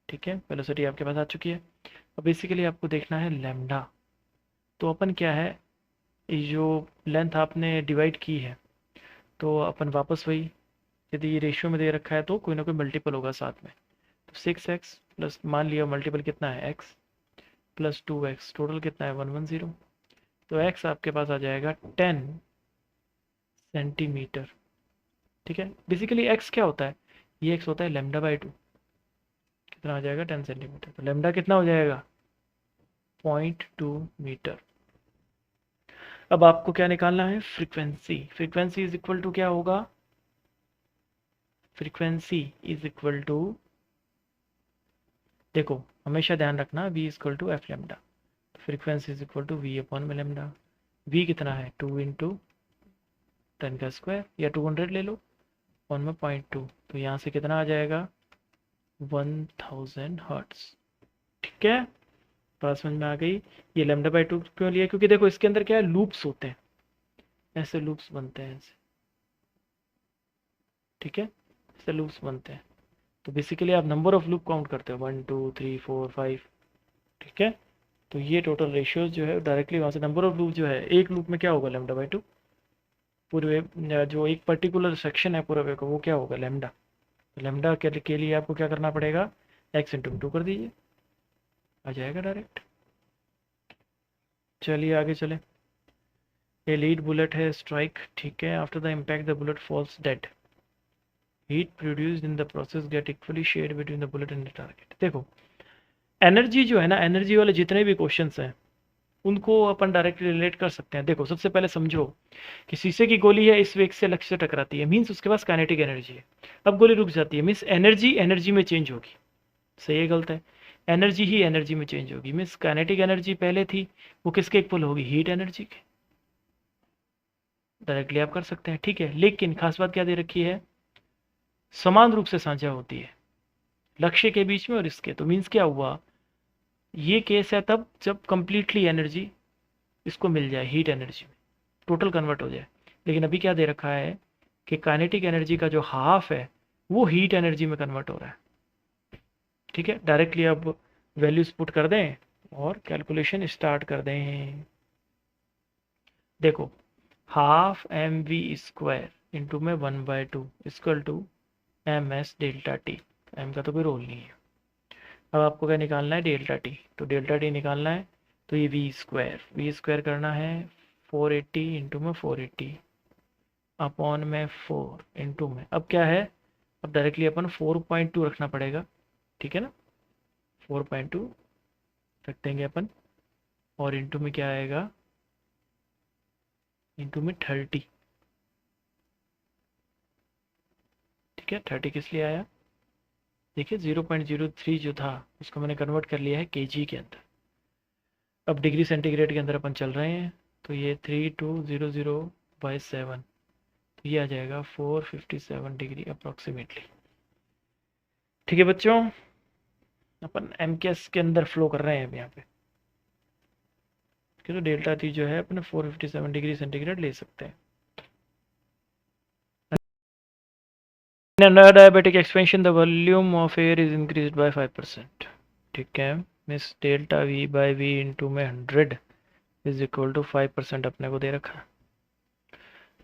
ठीक है। वेलोसिटी आपके पास आ चुकी है। अब बेसिकली आपको देखना है लैम्डा। तो अपन क्या है, ये जो लेंथ आपने डिवाइड की है, तो अपन वापस वही, यदि ये रेशियो में दे रखा है तो कोई ना कोई मल्टीपल होगा साथ में। तो 6x प्लस, मान लिया मल्टीपल कितना है x प्लस 2x, टोटल कितना है 110। तो x आपके पास आ जाएगा 10 सेंटीमीटर, ठीक है। बेसिकली x क्या होता है, ये x होता है λ/2, कितना आ जाएगा 10 सेंटीमीटर। तो लैम्डा कितना हो जाएगा 0.2 मीटर। अब आपको क्या निकालना है, frequency. Frequency is equal to क्या होगा, फ्रीक्वेंसी इज इक्वल टू, देखो हमेशा ध्यान रखना v is equal to f lambda. Frequency is equal to v upon में लैम्डा। v कितना है 2 इंटू 10 का स्क्वायर, या 200 ले लो अपॉन में 0.2, तो यहाँ से कितना आ जाएगा 1000 हर्ट्स, ठीक है। बात समझ में आ गई। ये λ/2 क्यों लिया, क्योंकि देखो इसके अंदर क्या है, लूप्स होते हैं, ऐसे लूप्स बनते हैं ऐसे, ठीक है, ऐसे लूप्स बनते हैं। तो बेसिकली आप नंबर ऑफ लूप काउंट करते हो 1 2 3 4 5, ठीक है। तो ये टोटल रेशियोज जो है डायरेक्टली वहाँ से नंबर ऑफ लूप जो है, एक लूप में क्या होगा λ/2, पूरे जो एक पर्टिकुलर सेक्शन है पूरा वे का, वो क्या होगा लैम्डा। तो लैम्डा के लिए आपको क्या करना पड़ेगा, x इंटू 2 कर दीजिए, आ जाएगा डायरेक्ट। चलिए आगे चले। ए लीड बुलेट है स्ट्राइक, ठीक है। After the impact the bullet falls dead, heat produced in the process get equally shared between the bullet and the target. देखो एनर्जी जो है ना, एनर्जी वाले जितने भी क्वेश्चंस हैं उनको अपन डायरेक्टली रिलेट कर सकते हैं। देखो सबसे पहले समझो कि शीशे की गोली है, इस वेग से लक्ष्य से टकराती है, मीन्स उसके पास काइनेटिक एनर्जी है। अब गोली रुक जाती है, मीन्स एनर्जी एनर्जी में चेंज होगी। सही है गलत है, एनर्जी ही एनर्जी में चेंज होगी, मीन्स काइनेटिक एनर्जी पहले थी, वो किसके इक्वल होगी, हीट एनर्जी के। डायरेक्टली आप कर सकते हैं, ठीक है। लेकिन खास बात क्या दे रखी है, समान रूप से साझा होती है लक्ष्य के बीच में और इसके। तो मीन्स क्या हुआ, ये केस है तब जब कंप्लीटली एनर्जी इसको मिल जाए, हीट एनर्जी में टोटल कन्वर्ट हो जाए। लेकिन अभी क्या दे रखा है कि काइनेटिक एनर्जी का जो हाफ है वो हीट एनर्जी में कन्वर्ट हो रहा है, ठीक है। डायरेक्टली अब वैल्यूज पुट कर दें, और कैलकुलेशन स्टार्ट कर दें। देखो, half m we square into में 1/2 equal to m s delta t. M का तो कोई रोल नहीं है। अब आपको क्या निकालना है, डेल्टा टी। तो डेल्टा टी निकालना है तो ये वी स्क्वायर करना है 480 इंटू में 480 अपॉन में 4 इंटू में, अब क्या है, अब डायरेक्टली अपन 4.2 रखना पड़ेगा, ठीक है ना। 4.2 रख देंगे अपन, और इंटू में क्या आएगा, इंटू में 30। ठीक है, 30 किस लिए आया, देखिए 0.03 जो था उसको मैंने कन्वर्ट कर लिया है केजी के अंदर। अब डिग्री सेंटीग्रेड के अंदर अपन चल रहे हैं, तो ये 3200/7, तो ये आ जाएगा 457 डिग्री अप्रॉक्सीमेटली। ठीक है बच्चों, अपन एम के अंदर फ्लो कर रहे हैं अब यहाँ पे, तो डेल्टा टी जो है अपने 457 डिग्री सेंटीग्रेड ले सकते हैं। In a diabetic expansion, the volume of air is increased by 5%. ठीक है, miss delta v by v into में 100 इज इक्वल टू 5% अपने को दे रखा है।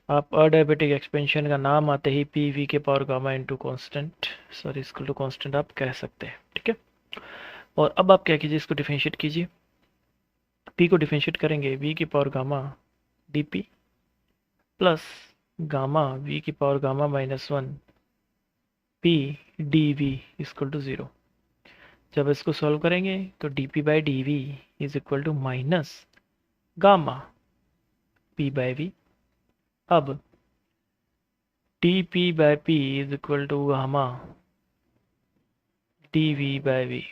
आप अडायबिटिक एक्सपेंशन का नाम आते ही पी वी के power gamma into constant, sorry equal to constant आप कह सकते हैं। ठीक है, और अब आप क्या कीजिए, इसको डिफरेंशिएट कीजिए। पी को डिफरेंशिएट करेंगे वी की power gamma D P plus gamma V की power gamma -1 P D V equal to 0। जब इसको सॉल्व करेंगे तो D P by D V is equal to minus gamma P by V. अब D P by P is equal to gamma D V by V.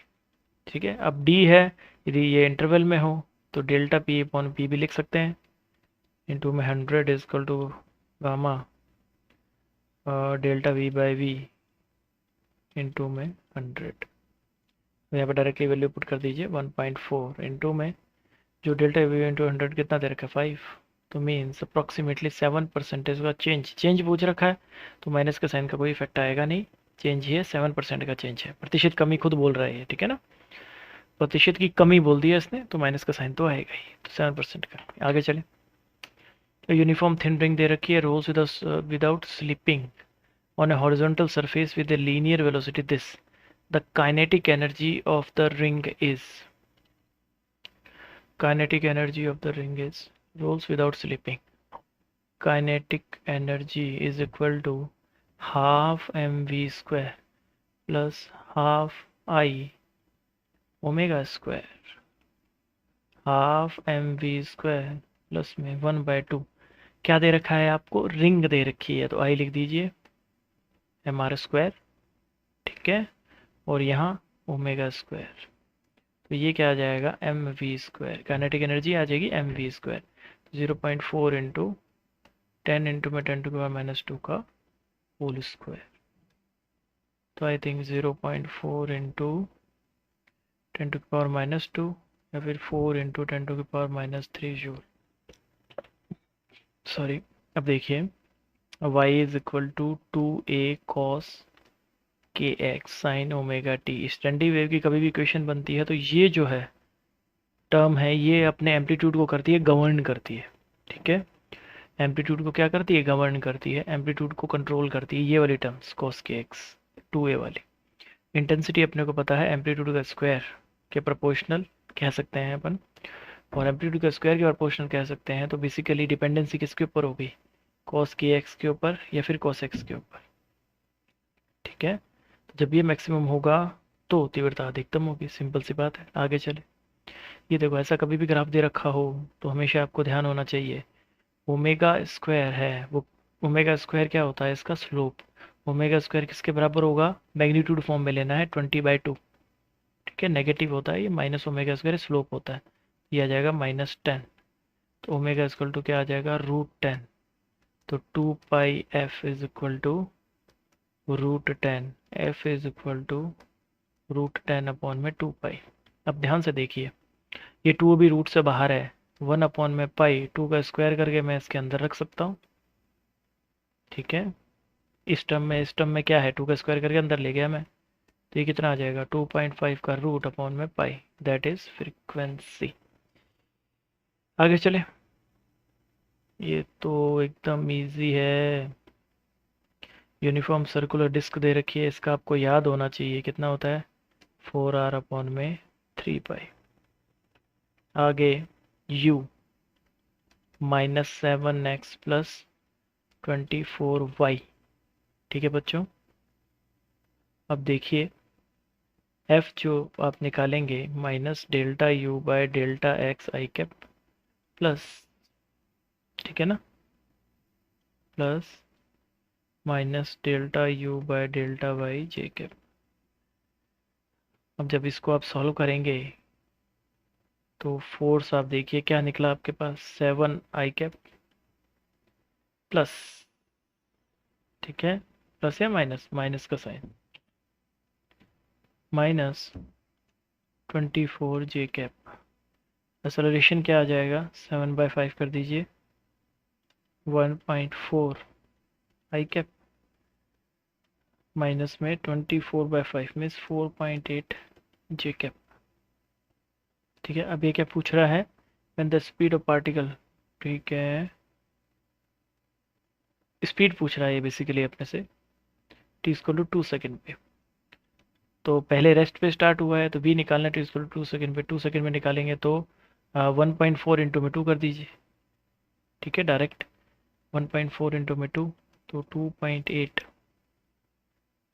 ठीक है, अब D है, यदि ये इंटरवल में हो तो डेल्टा पी अपॉन पी भी लिख सकते हैं, इंटू में 100 is equal to gamma delta v by v into में 100। तो यहाँ पर डायरेक्टली वैल्यू पुट कर दीजिए 1.4 इंटू में जो डेल्टा वी इंटू 100 कितना दे रखा है 5, तो मीन्स अप्रॉक्सीमेटली 7% का चेंज पूछ रखा है, तो माइनस का साइन का कोई इफेक्ट आएगा नहीं, चेंज ही है 7% का चेंज है। प्रतिशत कमी खुद बोल रहा है ये, ठीक है ना, प्रतिशत की कमी बोल दिया इसने, तो माइनस का साइन तो आएगा ही, तो 7% का। आगे चले, तो यूनिफॉर्म थिन रिंग दे रखी है, rolls without slipping on a horizontal surface with a linear velocity this, the kinetic energy of the ring is, kinetic energy of the ring is, rolls without slipping, kinetic energy is equal to half mv square plus half I omega square, half mv square plus में 1/2। क्या दे रखा है आपको, ring दे रखी है, तो आई लिख दीजिए mr स्क्वायर, ठीक है, और यहाँ ओमेगा स्क्वायर, तो ये क्या आ जाएगा M we square, kinetic energy आ जाएगी M we square 0.4 into 10 into में 10⁻⁻2 का होल स्क्वायर, तो आई थिंक 0.4 इंटू 10⁻⁻2 या फिर 4 इंटू 10⁻³ जूल। सॉरी, अब देखिए y is equal to 2a cos kx sine omega t. Standing wave की कभी भी इक्वेशन बनती है तो ये जो है टर्म है ये अपने एम्पलीट्यूड को करती है गवर्न करती है, ठीक है, एम्पलीट्यूड को क्या करती है, गवर्न करती है, एम्पलीट्यूड को कंट्रोल करती है, ये वाली टर्म्स cos kx 2a वाली। इंटेंसिटी अपने को पता है एम्पलीट्यूड का स्क्वायर के प्रोपोर्शनल कह सकते हैं अपन, और एम्पलीट्यूड का स्क्वायर के प्रोपोर्शनल कह सकते हैं, तो बेसिकली डिपेंडेंसी किसके ऊपर होगी, cos kx के ऊपर या फिर cos x के ऊपर। ठीक है, तो जब ये मैक्सिमम होगा तो तीव्रता अधिकतम होगी, सिंपल सी बात है। आगे चले, ये देखो ऐसा कभी भी ग्राफ दे रखा हो तो हमेशा आपको ध्यान होना चाहिए, ओमेगा स्क्वायर है वो, ओमेगा स्क्वायर क्या होता है, इसका स्लोप। ओमेगा स्क्वायर किसके बराबर होगा, मैग्नीट्यूड फॉर्म में लेना है 20/2, ठीक है, नेगेटिव होता है ये, माइनस ओमेगा स्क्वायर स्लोप होता है, ये आ जाएगा -10, तो ओमेगा इक्वल टू क्या आ जाएगा √10, तो 2πf is equal to √10, f is equal to √10 upon में 2π। अब ध्यान से देखिए, ये 2 अभी रूट से बाहर है, 1 अपॉन में पाई 2 का स्क्वायर करके मैं इसके अंदर रख सकता हूँ, ठीक है, इस टर्म में क्या है 2 का स्क्वायर करके अंदर ले गया मैं, तो ये कितना आ जाएगा 2.5 का रूट अपॉन में पाई, दैट इज फ्रीक्वेंसी। आगे चले, ये तो एकदम इजी है। यूनिफॉर्म सर्कुलर डिस्क दे रखी है, इसका आपको याद होना चाहिए कितना होता है 4r अपॉन में 3 पाई। आगे u -7x प्लस 24y। ठीक है बच्चों, अब देखिए f जो आप निकालेंगे minus delta u by delta x i cap plus, ठीक है ना, plus minus delta u by delta y j cap. अब जब इसको आप सॉल्व करेंगे तो फोर्स आप देखिए क्या निकला आपके पास 7 आई कैप प्लस, ठीक है, प्लस या माइनस, माइनस का साइन, माइनस 24 जे कैप। एक्सेलरेशन क्या आ जाएगा 7/5 कर दीजिए 1.4 आई कैप माइनस में 24/5 में 4.8 जे कैप। ठीक है, अब ये क्या पूछ रहा है, when the speed of particle, ठीक है, स्पीड पूछ रहा है ये बेसिकली अपने से, टी इक्वल टू 2 सेकेंड पे। तो पहले रेस्ट पे स्टार्ट हुआ है तो v निकालना है, टी इक्वल टू 2 सेकेंड पे, 2 सेकेंड में निकालेंगे तो 1.4 इंटू में 2 कर दीजिए, ठीक है, डायरेक्ट 1.4 इंटू में 2 तो 2.8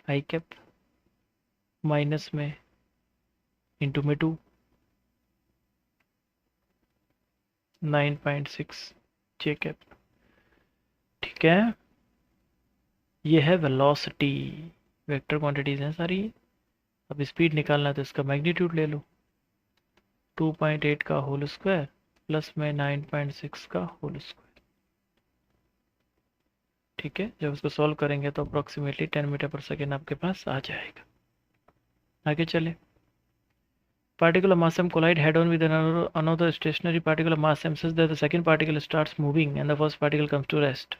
आई कैप माइनस में इंटू में 2 9.6 जे कैप। ठीक है, ये है वेलोसिटी, वेक्टर क्वांटिटीज हैं सारी। अब स्पीड निकालना है तो इसका मैग्नीट्यूड ले लो 2.8 का होल स्क्वायर प्लस में 9.6 का होल स्क्वायर। ठीक है, जब इसको सॉल्व करेंगे तो अप्रोक्सीमेटली 10 मीटर पर सेकेंड आपके पास आ जाएगा। आगे चले, particle of mass m collide head on with another stationary particle of mass m such that the second particle starts moving and the first particle comes to rest।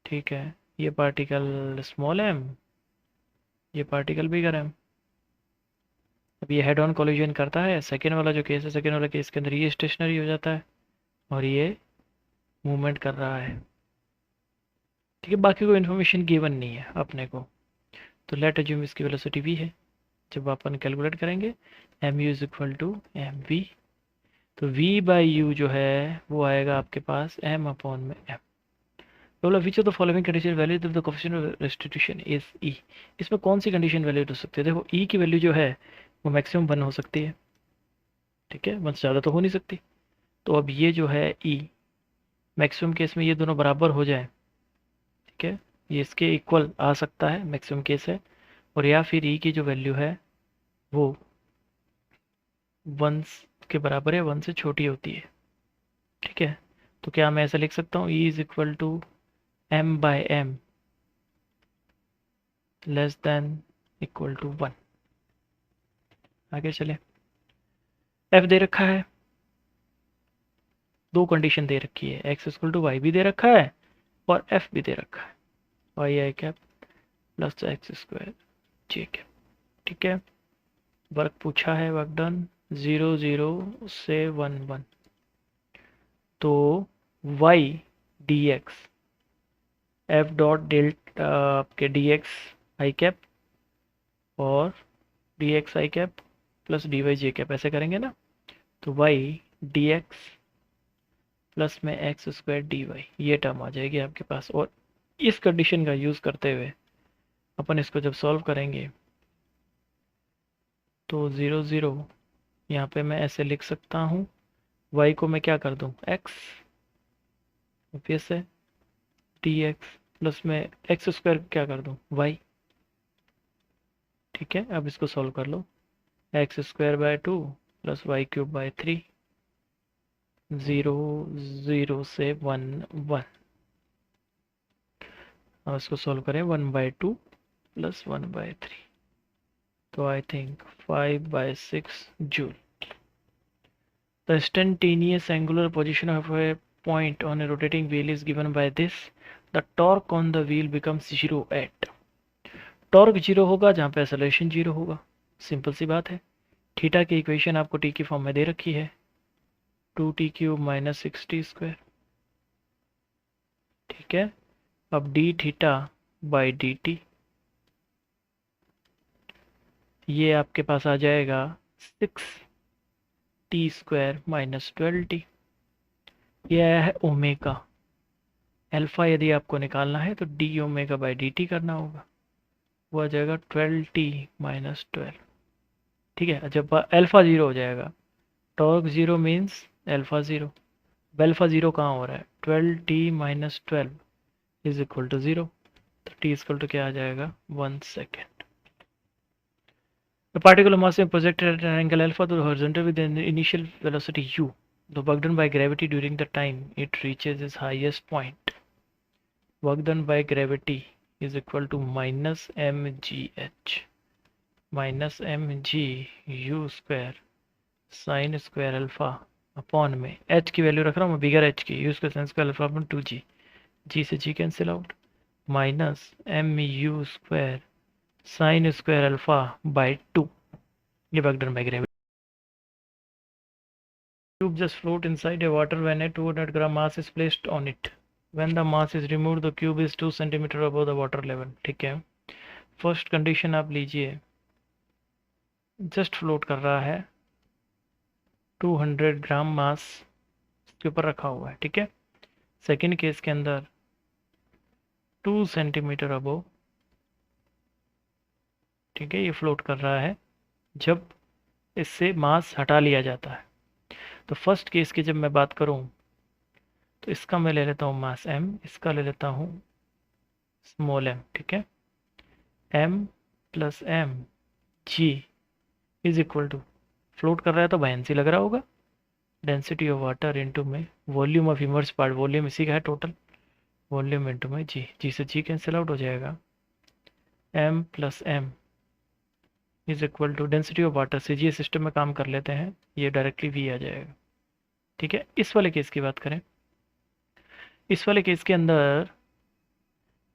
ठीक है, ये particle small m, ये particle बिगर m। अब ये head on collision करता है, second वाला जो केस है, सेकेंड वाला केस के अंदर ये स्टेशनरी हो जाता है और ये मूवमेंट कर रहा है। ठीक है, बाकी कोई इन्फॉर्मेशन गिवन नहीं है अपने को, तो लेट अज्यूम इसकी वेलोसिटी v है। जब अपन कैलकुलेट करेंगे m u is equal to m v, तो v बाई यू जो है वो आएगा आपके पास m अपॉन में m। बोला which of the following condition value the coefficient of restitution is e। इसमें कौन सी कंडीशन वैल्यूड हो सकती है, देखो e की वैल्यू जो है वो मैक्सिमम 1 हो सकती है, ठीक है, 1 से ज़्यादा तो हो नहीं सकती। तो अब ये जो है e मैक्सिमम केस में ये दोनों बराबर हो जाए, ठीक है, ये इसके इक्वल आ सकता है मैक्सिमम केस है, और या फिर e की जो वैल्यू है वो 1 के बराबर है, 1 से छोटी होती है। ठीक है, तो क्या मैं ऐसा लिख सकता हूँ e is equal to m by m less than equal to 1। आगे चले, f दे रखा है, दो कंडीशन दे रखी है, x इक्वल टू वाई भी दे रखा है और f भी दे रखा है, वाई आई कैप प्लस एक्स स्क्वायर जे कैप। ठीक है, वर्क पूछा है, वर्क डन 0 0 से 1 1, तो y dx f dot dealt आपके dx आई कैप और dx आई कैप प्लस dy जे कैप, ऐसे करेंगे ना, तो y dx प्लस में एक्स स्क्वायर डी वाई, ये टर्म आ जाएगी आपके पास। और इस कंडीशन का यूज़ करते हुए अपन इसको जब सॉल्व करेंगे तो 0 0 यहाँ पे मैं ऐसे लिख सकता हूँ, y को मैं क्या कर दूँ x, फिर से dx प्लस में एक्स स्क्वायर क्या कर दूँ y। ठीक है, अब इसको सॉल्व कर लो, X square by 2 plus Y cube by 3, 0 0 से 1 1। अब इसको सॉल्व करें 1/2 प्लस 1/3, तो I think 5/6 joule. The instantaneous angular position of a point on a rotating wheel is given by this. The torque on the wheel becomes 0 at torque zero होगा जहाँ पे acceleration zero होगा। Simple सी बात है। Theta की equation आपको T की form में दे रखी है, 2t³ माइनस 6t²। ठीक है, अब D theta by D T, ये आपके पास आ जाएगा 6t² माइनस 12t। ये आया है ओमेगा। अल्फा यदि आपको निकालना है तो D omega by D T करना होगा, वो आ जाएगा 12t माइनस 12। ठीक है, जब अल्फा ज़ीरो हो जाएगा, torque zero means alpha zero. Alpha zero कहाँ हो रहा है, 12t minus 12 is equal to zero. तो t इक्वल टू क्या आ जाएगा, 1 second. The particle mass is projected at an angle alpha to the horizontal with an initial velocity u. The work done by gravity during the time it reaches its highest point. Work done by gravity is equal to minus mgh minus mg u square sin square alpha upon में h की value रख रहा हूँ मैं, बिगर h की, u square sin square alpha upon 2g, g से g cancel out, minus mu square sin square alpha by 2. ये work done by gravity. Cube just float inside a water when a 200 gram mass is placed on it. When the mass is removed, the cube is 2 centimeter above the water level. ठीक है, first condition आप लीजिए, just float कर रहा है, 200 ग्राम मास के ऊपर रखा हुआ है। ठीक है, सेकेंड केस के अंदर 2 सेंटीमीटर अबो, ठीक है, ये फ्लोट कर रहा है जब इससे मास हटा लिया जाता है। तो फर्स्ट केस की जब मैं बात करूं तो इसका मैं ले लेता हूं मास m, इसका ले लेता हूं स्मॉल m। ठीक है, m plus m g is equal to, float कर रहा है तो बायनेंसी लग रहा होगा, डेंसिटी ऑफ वाटर इनटू में volume of immerse part, volume इसी का है टोटल, वॉल्यूम इनटू में जी, जी से जी कैंसिल आउट हो जाएगा, m plus m is equal to density of water से जी सिस्टम में काम कर लेते हैं, ये डायरेक्टली v आ जाएगा। ठीक है, इस वाले केस की बात करें, इस वाले केस के अंदर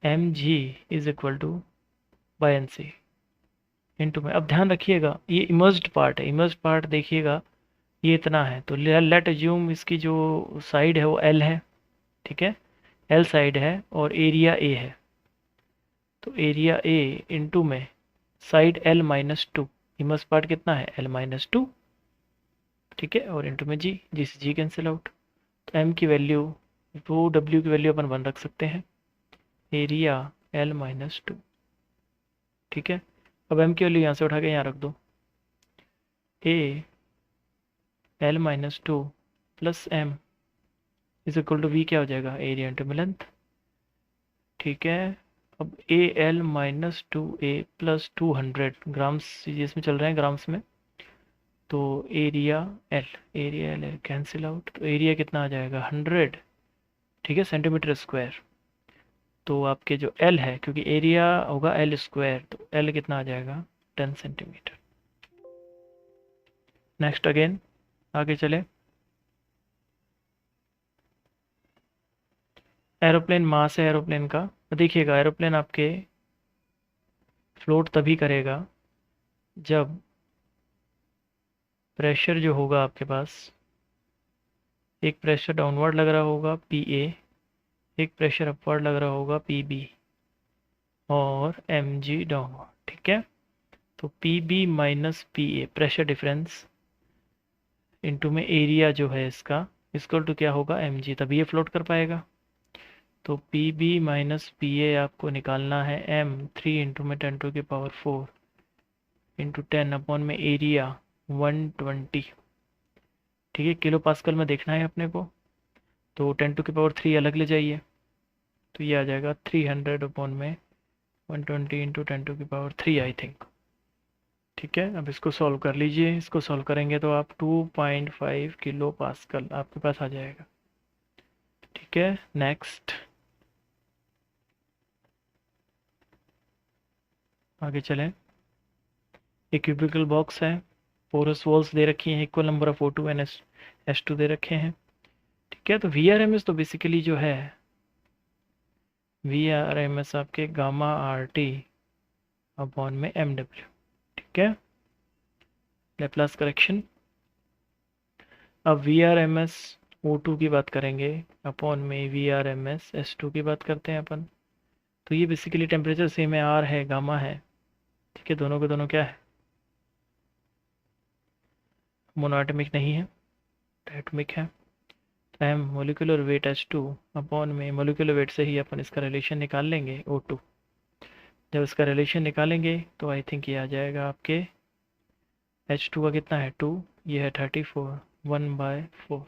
M G is equal to buoyancy into में, अब ध्यान रखिएगा ये इमर्स्ड पार्ट है, इमर्स्ड पार्ट देखिएगा ये इतना है, तो लेट अज्यूम इसकी जो साइड है वो एल है। ठीक है, एल साइड है और एरिया ए है, तो एरिया ए इंटू में side L minus to, immerse part कितना है, एल माइनस टू। ठीक है, और इंटू में जी, जी से जी कैंसिल आउट, तो एम की वैल्यू, वो डब्ल्यू की वैल्यू अपन 1 रख सकते हैं, एरिया एल माइनस टू। ठीक है, अब एम की वैल्यू यहाँ से उठा के यहाँ रख दो, a l minus two plus m is equal to v, क्या हो जाएगा, एरिया इंटू में लेंथ। ठीक है, अब ए l minus to A plus 200 grams इसमें चल रहे हैं ग्राम्स में, तो एरिया एल कैंसिल आउट, तो एरिया कितना आ जाएगा 100। ठीक है, सेंटीमीटर स्क्वायर, तो आपके जो एल है, क्योंकि एरिया होगा एल स्क्वायर, तो एल कितना आ जाएगा 10 सेंटीमीटर। नेक्स्ट अगेन आगे चले, एरोप्लेन मास है एरोप्लेन का, देखिएगा एरोप्लेन आपके फ्लोट तभी करेगा जब प्रेशर जो होगा आपके पास, एक प्रेशर डाउनवर्ड लग रहा होगा पी ए, एक प्रेशर अपवर्ड लग रहा होगा पी बी और एम जी डाउनवर्ड। ठीक है, तो p b minus p a pressure difference into में एरिया जो है इसका इक्वल टू क्या होगा, एम जी, तभी ये फ्लोट कर पाएगा। तो p b minus p a आपको निकालना है एम 3 इंटू में 10 टू की पावर 4 इंटू 10 अपॉन में एरिया 120। ठीक है, किलो पास्कल में देखना है अपने को, तो 10 टू की पावर 3 अलग ले जाइए, तो ये आ जाएगा 300 अपॉन में 120 इंटू 10 टू की पावर 3 आई थिंक। ठीक है, अब इसको सॉल्व कर लीजिए, इसको सॉल्व करेंगे तो आप 2.5 किलो पास्कल आपके पास आ जाएगा। ठीक है, नेक्स्ट आगे चलें, एक क्यूबिकल बॉक्स है, पोरस वॉल्स दे रखी हैं, equal number of O2 and S2 दे रखे हैं। ठीक है, तो VRMS तो बेसिकली जो है VRMS आपके गामा RT अपॉन में mw, ठीक है, लेप्लास करेक्शन। अब VRMS O2 की बात करेंगे अपॉन में VRMS S2 की बात करते हैं अपन। तो ये बेसिकली टेम्परेचर सेम है, R है, गामा है, ठीक है, दोनों के दोनों क्या है, मोनोएटमिक नहीं है, एटमिक है। M molecular weight H2 upon में मोलिकुलर वेट से ही अपन इसका रिलेशन निकाल लेंगे O2। जब इसका रिलेशन निकालेंगे तो आई थिंक ये आ जाएगा आपके H2 का कितना है 2, ये है 34, 1/4।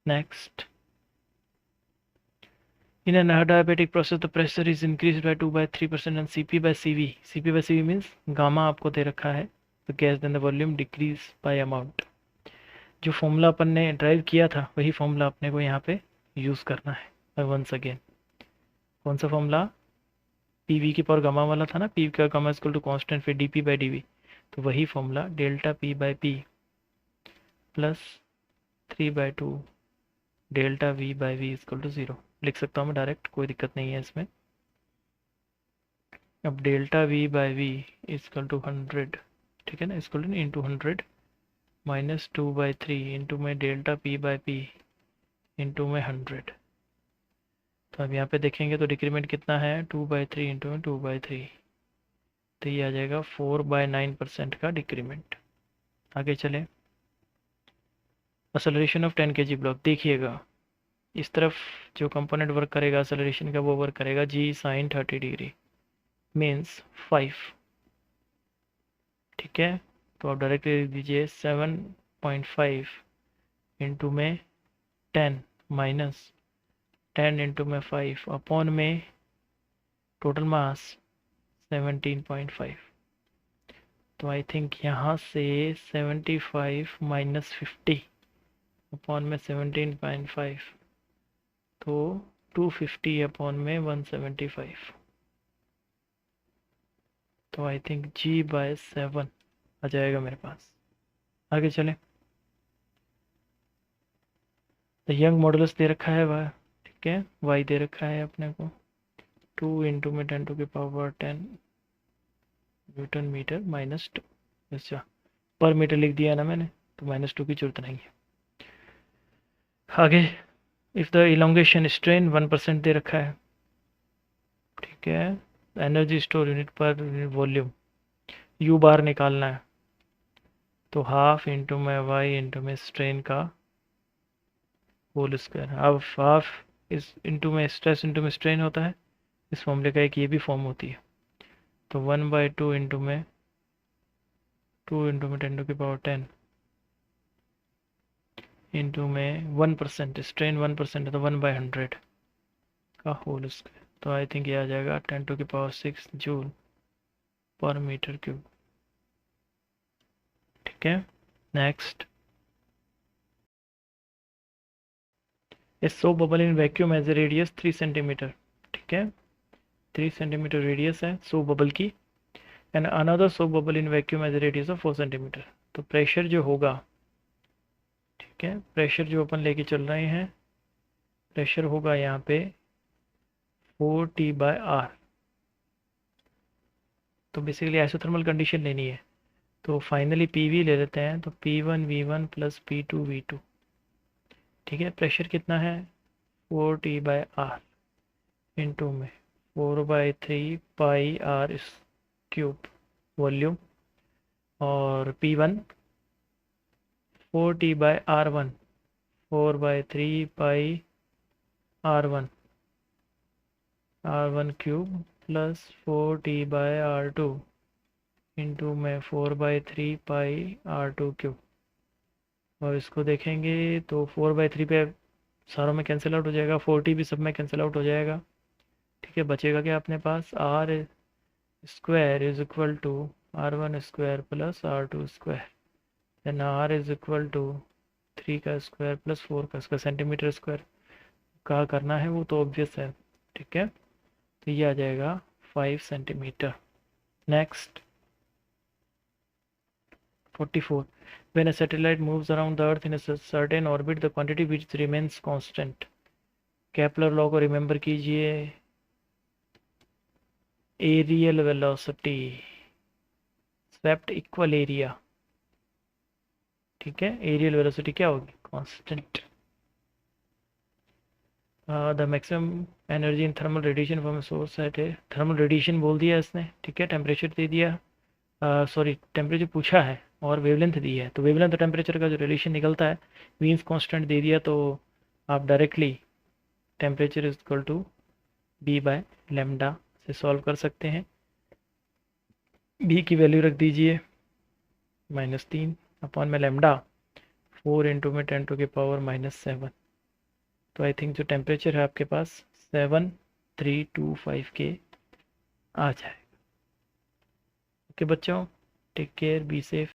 Next, in an adiabatic process the pressure is increased by 2/3% and Cp/Cv means gamma आपको दे रखा है, तो gas then the volume decrease by amount. जो फॉर्मूला अपन ने ड्राइव किया था वही फॉर्मूला अपने को यहाँ पे यूज़ करना है वंस अगेन। कौन सा फॉर्मूला, पी की पावर गामा वाला था ना, पी का गामा इक्वल टू कांस्टेंट फिर dp/dv, तो वही formula delta p/p plus 3/2 delta v/v equal to 0 लिख सकता हूँ मैं डायरेक्ट, कोई दिक्कत नहीं है इसमें। अब डेल्टा v/v इक्वल टू 100, ठीक है ना, equal two into 100 minus 2/3 into में डेल्टा p/p इंटू में 100। तो अब यहाँ पे देखेंगे तो डिक्रीमेंट कितना है, 2/3 इंटू में 2/3, तो ये आ जाएगा 4/9% का डिक्रीमेंट। आगे चले, असलरेशन ऑफ 10 kg ब्लॉक, देखिएगा इस तरफ जो कंपोनेंट वर्क करेगा असलरेशन का वो वर्क करेगा g sin 30 डिग्री मीन्स 5, ठीक है। तो आप डायरेक्टली लिख दीजिए 7.5 इंटू में 10 माइनस 10 इंटू में 5 अपॉन में टोटल मास 17.5। तो आई थिंक यहाँ से 75 माइनस 50 अपॉन में 17.5, तो 250 अपॉन में 175, तो आई थिंक g/7 आ जाएगा मेरे पास। आगे चलें, तो यंग मॉडुलस दे रखा है वह, ठीक है, y दे रखा है अपने को 2 इंटू में 10⁻10 न्यूटन मीटर माइनस 2। अच्छा, पर मीटर लिख दिया ना मैंने, तो -2 की जरूरत नहीं है। आगे, इफ़ द इलोंगेशन स्ट्रेन 1% दे रखा है, ठीक है, एनर्जी स्टोर यूनिट पर वॉल्यूम u बार निकालना है, तो हाफ इंटू में y इंटू में स्ट्रेन का होल स्क्वायर। अब हाफ इस इंटू में स्ट्रेस इंटू में स्ट्रेन होता है, इस फॉर्मूले का एक ये भी फॉर्म होती है, तो 1/2 इंटू में 2 इंटू में 10⁻10 इंटू में 1%, स्ट्रेन 1% है तो 1/100 का होल स्क्वायर, तो आई थिंक ये आ जाएगा 10⁻6 जूल पर मीटर क्यूब, ठीक है। Next, a soap bubble in vacuum has a radius 3 centimetre, ठीक है, 3 सेंटीमीटर रेडियस है सोप बबल की, and another soap bubble in vacuum has a radius of 4 centimetre. तो प्रेशर जो होगा, ठीक है, प्रेशर जो अपन लेके चल रहे हैं, प्रेशर होगा यहाँ पे 4T/R। तो बेसिकली आइसोथर्मल कंडीशन लेनी है, तो फाइनली PV ले लेते हैं, तो P1V1 प्लस P2V2, ठीक है। प्रेशर कितना है 4T/R इंटू में 4/3 पाई R क्यूब वॉल्यूम, और P1 4T/R1 4/3 पाई R1 cube plus 4T/R2 into में 4/3 पाई R2 क्यूब। और इसको देखेंगे तो 4/3 पे सारों में कैंसिल आउट हो जाएगा, 4T भी सब में कैंसिल आउट हो जाएगा, ठीक है। बचेगा क्या अपने पास, R square is equal to R1 square plus R2 square, then R is equal to 3 का स्क्वायर प्लस 4 का स्क्वायर, सेंटीमीटर स्क्वायर का करना है वो तो ऑब्वियस है, ठीक है। तो ये आ जाएगा 5 centimetre. Next, 44, when a satellite moves around the earth in a certain orbit the quantity which remains constant। Kepler law को रिमेंबर कीजिए, areal velocity swept equal area, ठीक है। एरियल वेलोसिटी क्या होगी, constant. The maximum energy in thermal radiation from source at है, thermal radiation बोल दिया इसने, ठीक है। टेम्परेचर दे दिया, सॉरी टेम्परेचर पूछा है और वेवलेंथ दी है, तो वेवलेंथ और टेम्परेचर का जो रिलेशन निकलता है, मीन्स कांस्टेंट दे दिया, तो आप directly temperature is equal to b by lambda से सॉल्व कर सकते हैं। बी की वैल्यू रख दीजिए -3 अपॉन में लेमडा 4 इंटू में 10⁻⁻⁷। तो आई थिंक जो टेम्परेचर है आपके पास 7325 के आ जाए। ओके बच्चों, टेक केयर, बी सेफ।